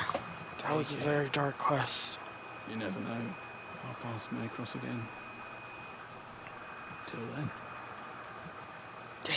That was a very dark quest. You never know. Our paths may cross again. Until then. Damn.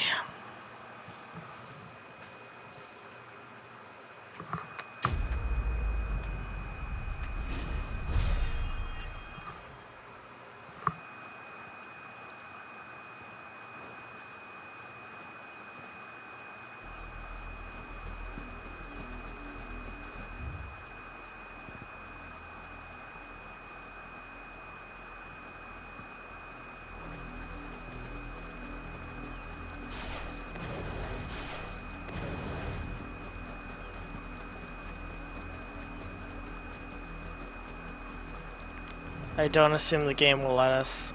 I don't assume the game will let us.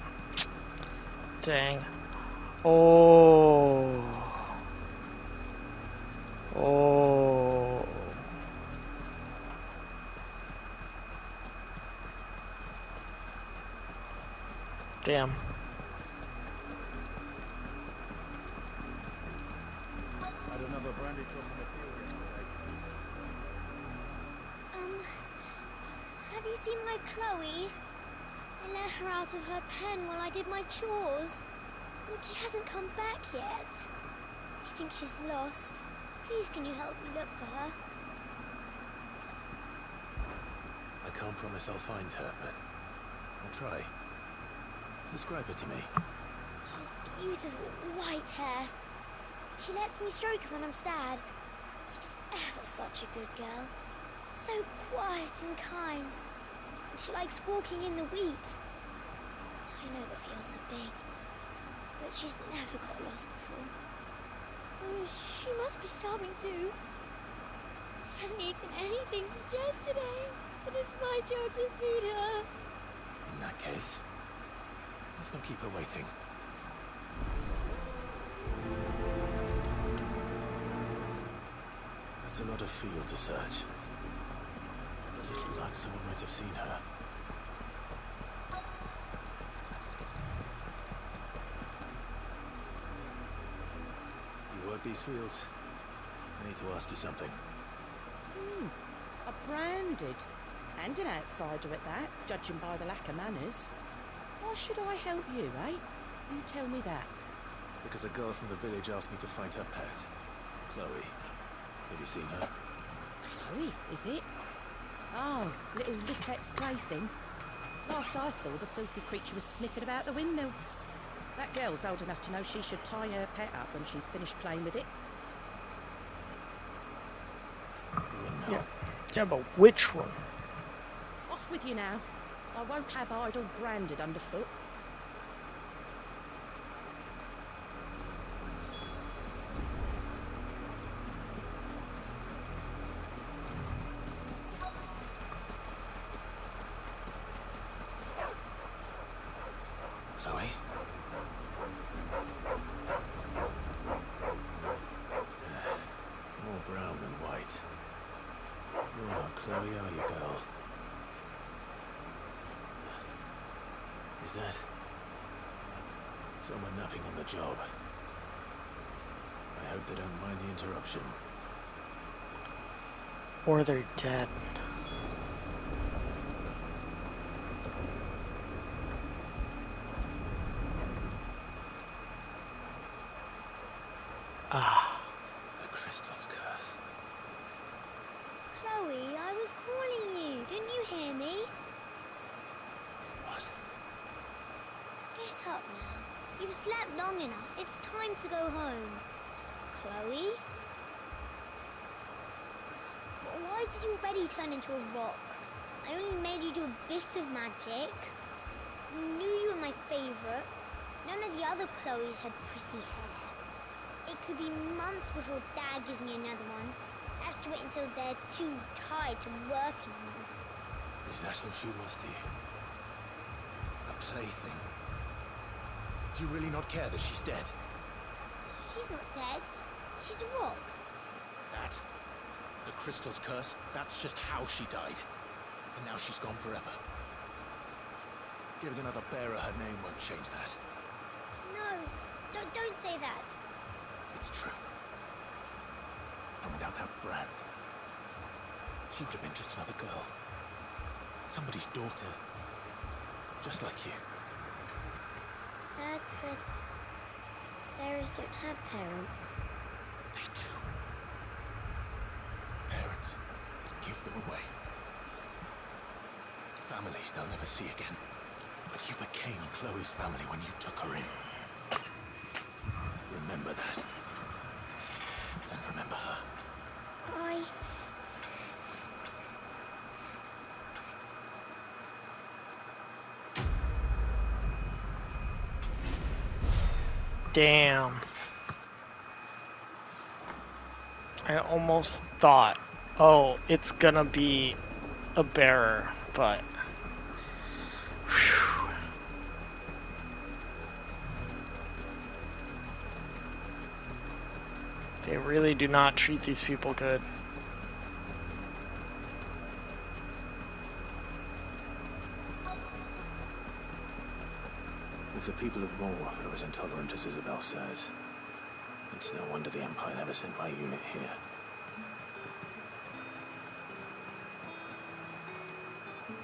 Dang. Oh. Oh. Damn. Had another brandy drop in the field yesterday. Have you seen my Chloe? I let her out of her pen while I did my chores, but she hasn't come back yet. I think she's lost. Please, can you help me look for her? I can't promise I'll find her, but I'll try. Describe her to me. She's beautiful white hair. She lets me stroke her when I'm sad. She's ever such a good girl. So quiet and kind. And she likes walking in the wheat. I know the fields are big, but she's never got lost before. Oh, she must be starving too. She hasn't eaten anything since yesterday, but it's my job to feed her. In that case, let's not keep her waiting. That's a lot of field to search. With a little luck, someone might have seen her. You work these fields? I need to ask you something. A branded. And an outsider at that, judging by the lack of manners. Why should I help you, eh? You tell me that. Because a girl from the village asked me to find her pet. Chloe. Have you seen her? Chloe, is it? Oh, little Lisette's plaything. Last I saw, the filthy creature was sniffing about the windmill. That girl's old enough to know she should tie her pet up when she's finished playing with it. The windmill? Yeah, but which one? Off with you now. I won't have idle branded underfoot. Chloe? More brown than white. You're not Chloe, are you, girl? Is that someone napping on the job? I hope they don't mind the interruption. Or they're dead. Ah. The crystal's curse. Chloe, I was calling you. Didn't you hear me? What? Get up now. You've slept long enough. It's time to go home. Chloe? Why did you already turn into a rock? I only made you do a bit of magic. You knew you were my favourite. None of the other Chloes had pretty hair. It could be months before Dad gives me another one. I have to wait until they're too tired to work anymore. Is that all she was to you? A plaything? Do you really not care that she's dead? She's not dead. She's a rock. That? The crystal's curse? That's just how she died. And now she's gone forever. Giving another bearer her name won't change that. No, don't say that. It's true. And without that brand, she would have been just another girl. Somebody's daughter. Just like you. That's a bears don't have parents. They do. Parents that give them away. Families they'll never see again. But you became Chloe's family when you took her in. Remember that. And remember her. Damn. I almost thought, oh, it's gonna be a bearer, but... Whew. They really do not treat these people good. If the people of Moor are as intolerant as Isabel says, it's no wonder the Empire never sent my unit here.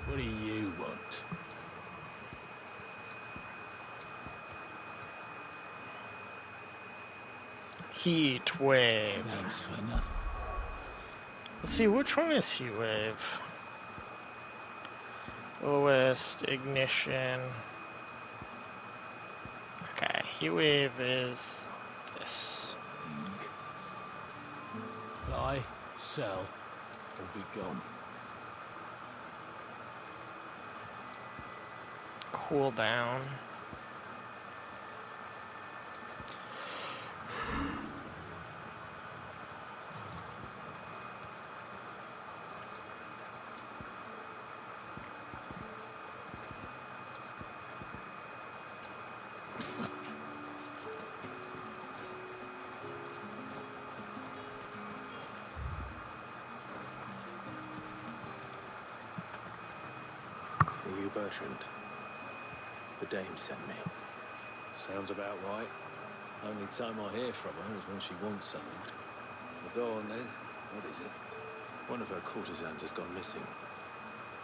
What do you want? Heat wave. Thanks for nothing. Let's see, which one is heat wave? Lowest, ignition. Okay, heat wave is this. Buy, sell, or be gone. Cool down. Are you Bertrand? The dame sent me. Sounds about right. Only time I hear from her is when she wants something. Well, go on then. What is it? One of her courtesans has gone missing,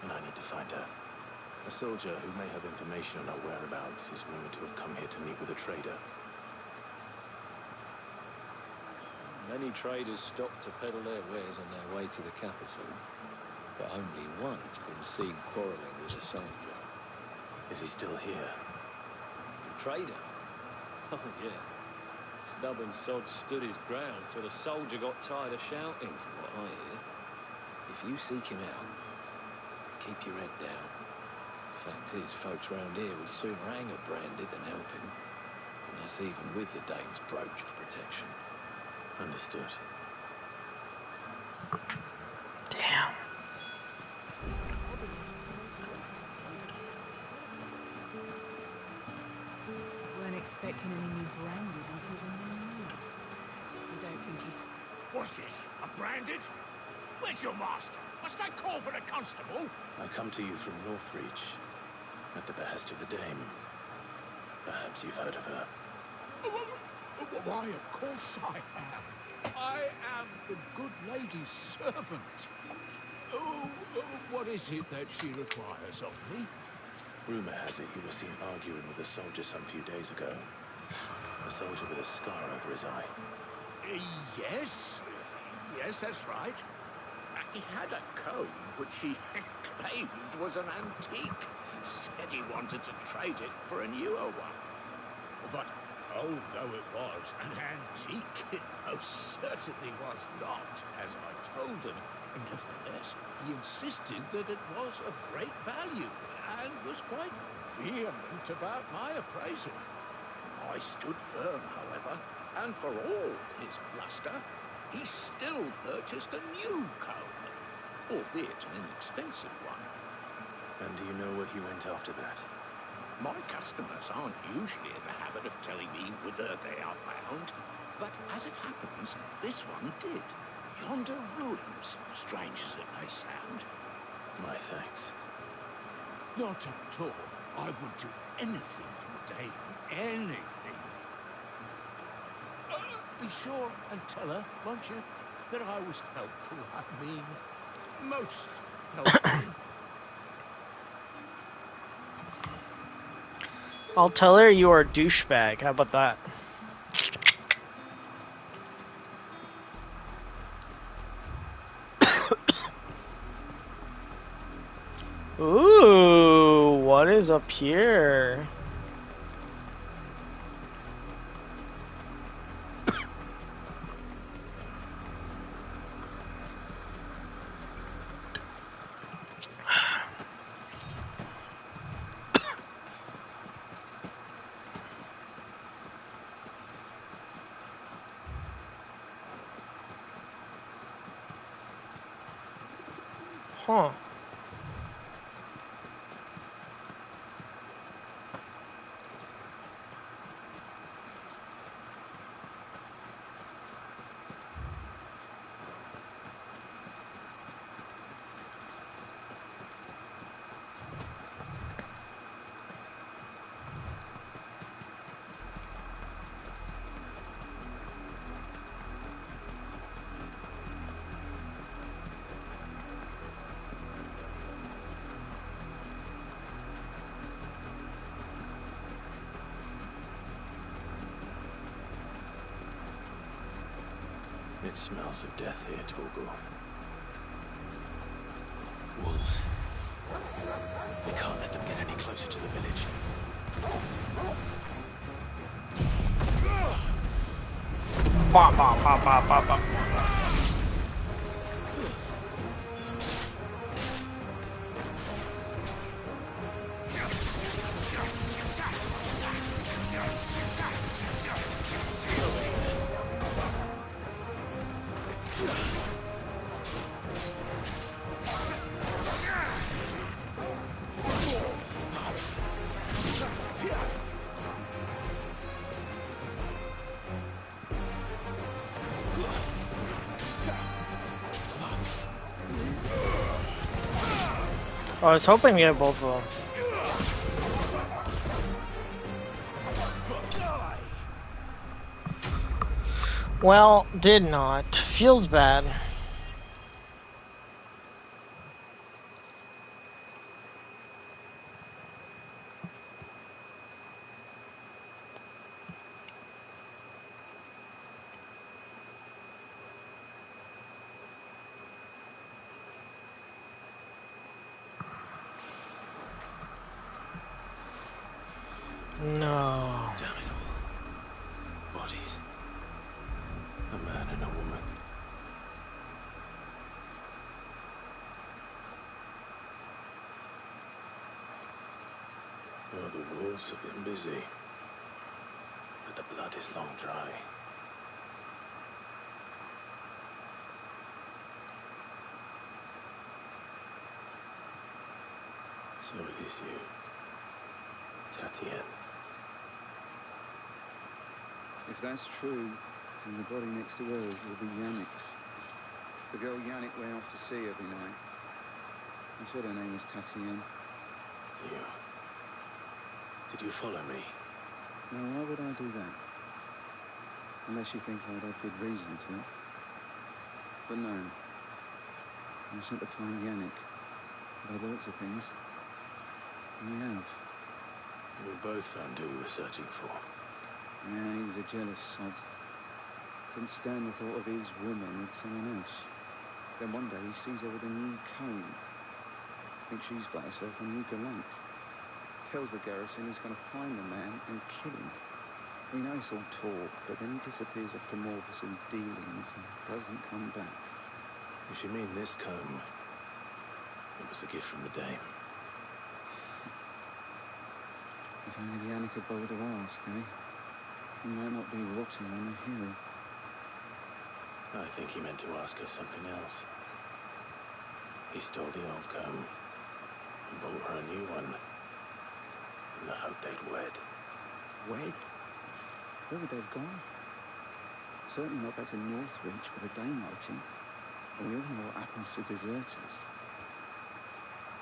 and I need to find her. A soldier who may have information on her whereabouts is rumored to have come here to meet with a trader. Many traders stop to peddle their wares on their way to the capital, but only one's been seen quarrelling with a soldier. Is he still here? Trader? Oh, yeah. Stubborn sod stood his ground till the soldier got tired of shouting, from what I hear. If you seek him out, keep your head down. Fact is, folks round here would sooner hang a branded than help him. And that's even with the dame's brooch for protection. Understood. Damn. Weren't expecting any new branded until the new moon. You don't think he's... What's this? A branded? Where's your master? Must I call for the constable? I come to you from Northreach, at the behest of the dame. Perhaps you've heard of her. Why, of course I am. I am the good lady's servant. What is it that she requires of me? Rumor has it you were seen arguing with a soldier some few days ago. A soldier with a scar over his eye. Yes. Yes, that's right. He had a comb which he claimed was an antique. Said he wanted to trade it for a newer one. But old though it was, an antique it most certainly was not, as I told him. Nevertheless, he insisted that it was of great value, and was quite vehement about my appraisal. I stood firm, however, and for all his bluster, he still purchased a new comb, albeit an inexpensive one. And do you know where he went after that? My customers aren't usually in the habit of telling me whither they are bound, but as it happens, this one did. Yonder ruins, strange as it may sound. My thanks. Not at all. I would do anything for the dame. Anything. Be sure and tell her, won't you, that I was helpful. I mean, most helpful. I'll tell her you are a douchebag. How about that? Ooh, what is up here? Huh. It smells of death here, Torgal. Wolves. We can't let them get any closer to the village. Bop, bop, bop, bop, bop, bop. I was hoping to get both of them. Well, did not. Feels bad. No. Damn it all. Bodies. A man and a woman. Well, the wolves have been busy. But the blood is long dry. So it is you, Tatienne. If that's true, then the body next to hers will be Yannick's. The girl Yannick went off to sea every night. He said her name was Tatienne. You... Did you follow me? Now, why would I do that? Unless you think I'd have good reason to. But no. I'm sent to find Yannick. By the looks of things, we have. We both found who we were searching for. Yeah, he was a jealous sod. Couldn't stand the thought of his woman with someone else. Then one day he sees her with a new comb. Thinks she's got herself a new gallant. Tells the garrison he's going to find the man and kill him. We know it's all talk, but then he disappears off to more for some dealings and doesn't come back. If you mean this comb, it was a gift from the dame. If only Yannick had bothered to ask, eh? He might not be rotting on the hill. I think he meant to ask her something else. He stole the old comb and bought her a new one in the hope they'd wed. Wed? Where would they have gone? Certainly not back to Northreach with a dame waiting. And we all know what happens to deserters.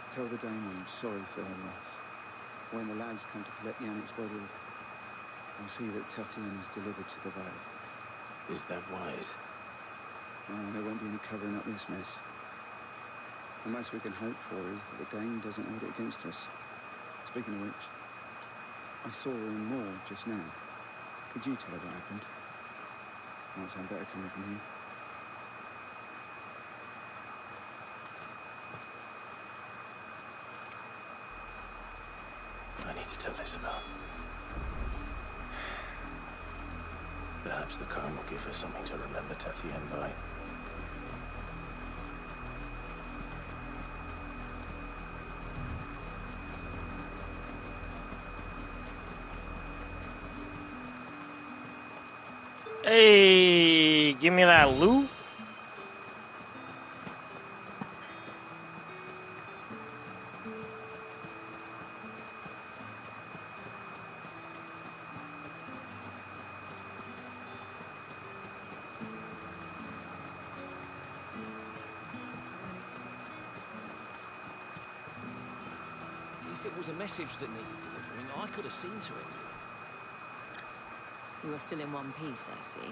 Tell the dame I'm sorry for her loss. When the lads come to collect Yannick's body, I'll see that Tatienne is delivered to the Vale. Is that wise? No, there won't be any covering up this mess. The most we can hope for is that the dame doesn't hold it against us. Speaking of which, I saw her in Moor just now. Could you tell her what happened? Might sound better coming from you. Isabel. Perhaps the comb will give her something to remember Tatienne by. Hey, give me that loot. If it was a message that needed delivering, I could have seen to it. You are still in one piece, I see.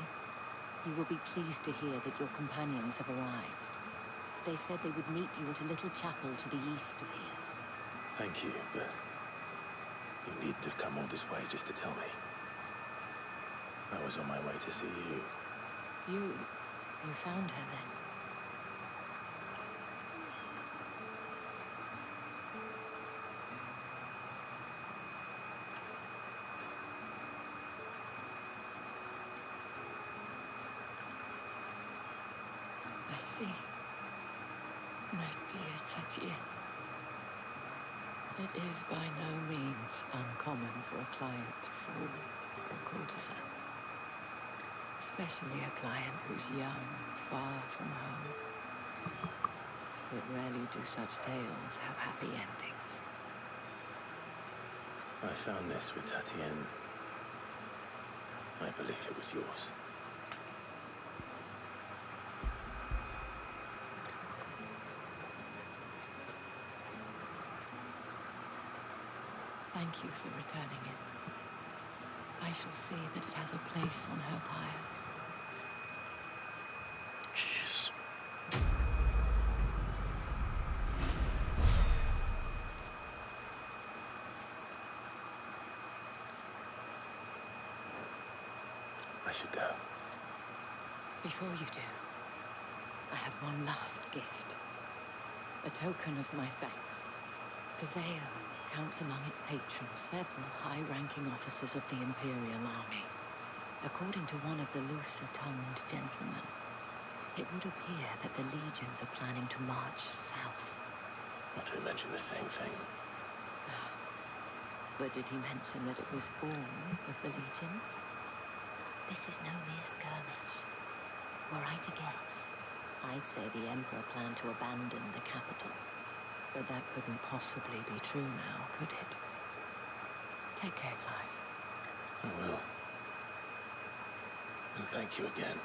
You will be pleased to hear that your companions have arrived. They said they would meet you at a little chapel to the east of here. Thank you, but you needn't have come all this way just to tell me. I was on my way to see you. You found her then? I see. My dear Tatienne. It is by no means uncommon for a client to fall for a courtesan. Especially a client who's young, far from home. But rarely do such tales have happy endings. I found this with Tatienne. I believe it was yours. Thank you for returning it. I shall see that it has a place on her pyre. Jeez. I should go. Before you do, I have one last gift. A token of my thanks. The Veil counts among its patrons several high-ranking officers of the Imperial Army. According to one of the looser-tongued gentlemen, it would appear that the legions are planning to march south. Not to mention the same thing. But did he mention that it was all of the legions? This is no mere skirmish. Were I to guess, I'd say the Emperor planned to abandon the capital. But that couldn't possibly be true now, could it? Take care, Clive. I will. And thank you again.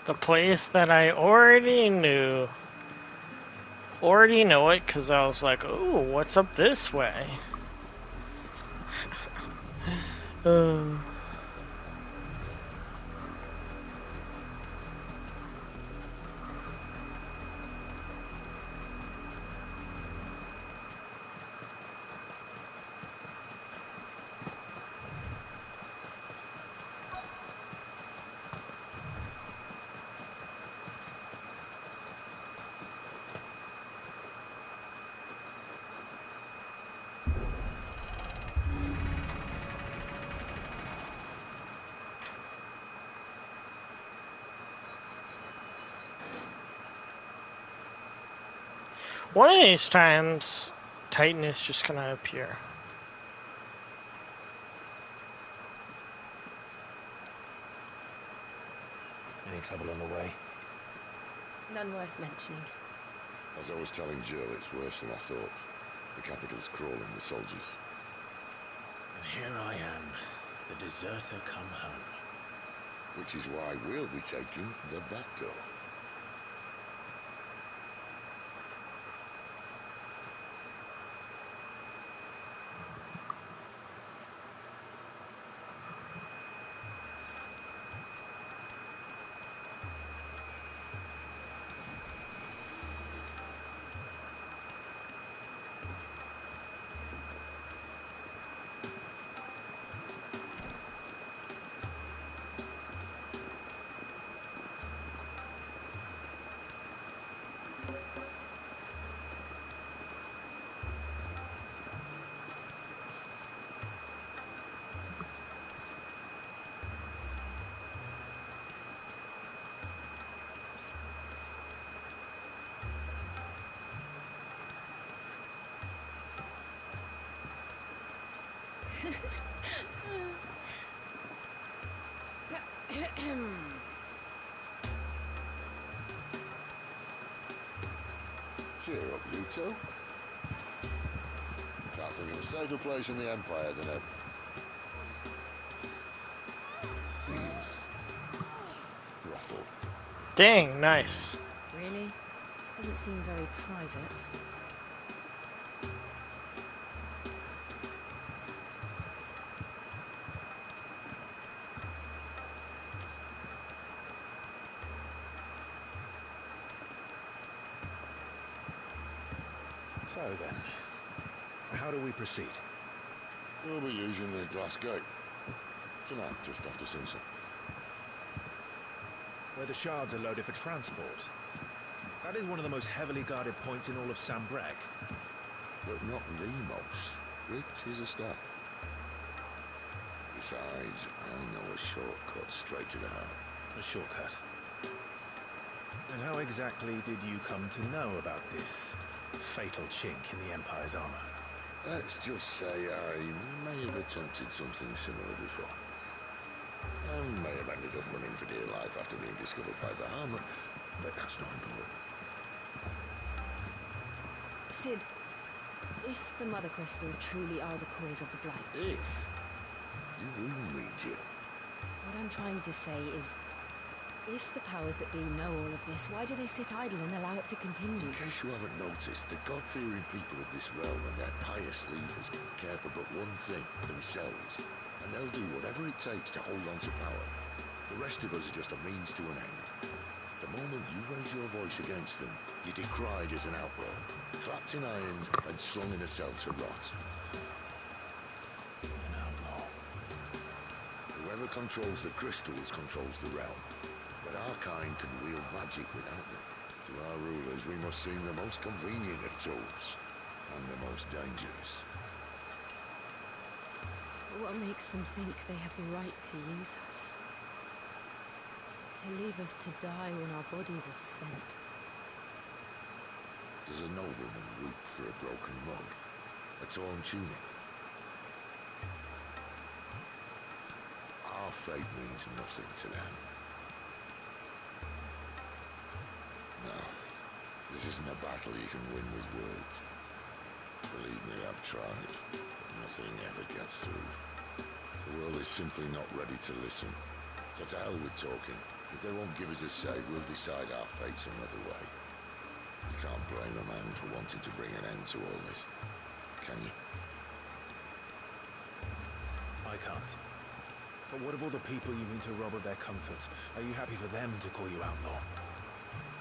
The place that I already knew. Already know it because I was like, oh, what's up this way? One of these times, Titan is just gonna appear. Any trouble on the way? None worth mentioning. As I was telling Jill, it's worse than I thought. The capital's crawling with soldiers. And here I am, the deserter come home. Which is why we'll be taking the back door. Cheer up, you two. Can't think of a safer place in the Empire than it. Brothel. Dang, nice. Really? Doesn't seem very private. So then, how do we proceed? We'll be using the glass gate. Tonight, just after sunset. Where the shards are loaded for transport. That is one of the most heavily guarded points in all of Sambrec. But not the most, which is a start. Besides, I know a shortcut straight to the heart. A shortcut? And how exactly did you come to know about this fatal chink in the Empire's armor? Let's just say I may have attempted something similar before. I may have ended up running for dear life after being discovered by the Bahamut, but that's not important. Sid, if the Mother Crystals truly are the cause of the Blight... If? You ruined me, Jill. What I'm trying to say is, if the powers that be know all of this, why do they sit idle and allow it to continue? In case you haven't noticed, the God-fearing people of this realm and their pious leaders care for but one thing, themselves. And they'll do whatever it takes to hold on to power. The rest of us are just a means to an end. The moment you raise your voice against them, you're decried as an outlaw, clapped in irons and slung in a cell to rot. An outlaw. Whoever controls the crystals controls the realm. But our kind can wield magic without them. To our rulers, we must seem the most convenient of tools, and the most dangerous. What makes them think they have the right to use us? To leave us to die when our bodies are spent? Does a nobleman weep for a broken mug? A torn tunic? Our fate means nothing to them. No, this isn't a battle you can win with words. Believe me, I've tried, but nothing ever gets through. The world is simply not ready to listen. So to hell with talking. If they won't give us a say, we'll decide our fates another way. You can't blame a man for wanting to bring an end to all this, can you? I can't. But what of all the people you mean to rob of their comforts? Are you happy for them to call you outlaw?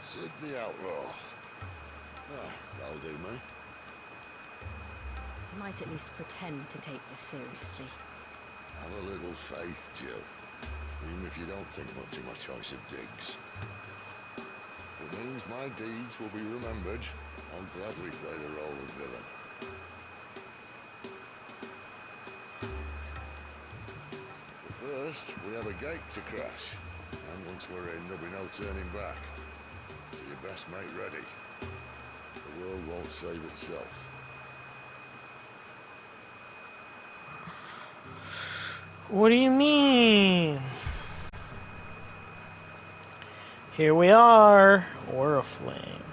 Sid the Outlaw. Ah, that'll do me. I might at least pretend to take this seriously. Have a little faith, Jill. Even if you don't think much of my choice of digs. If it means my deeds will be remembered, I'll gladly play the role of villain. But first, we have a gate to crash. And once we're in, there'll be no turning back. So your best mate ready. The world won't save itself. What do you mean? Here we are. Oriflame.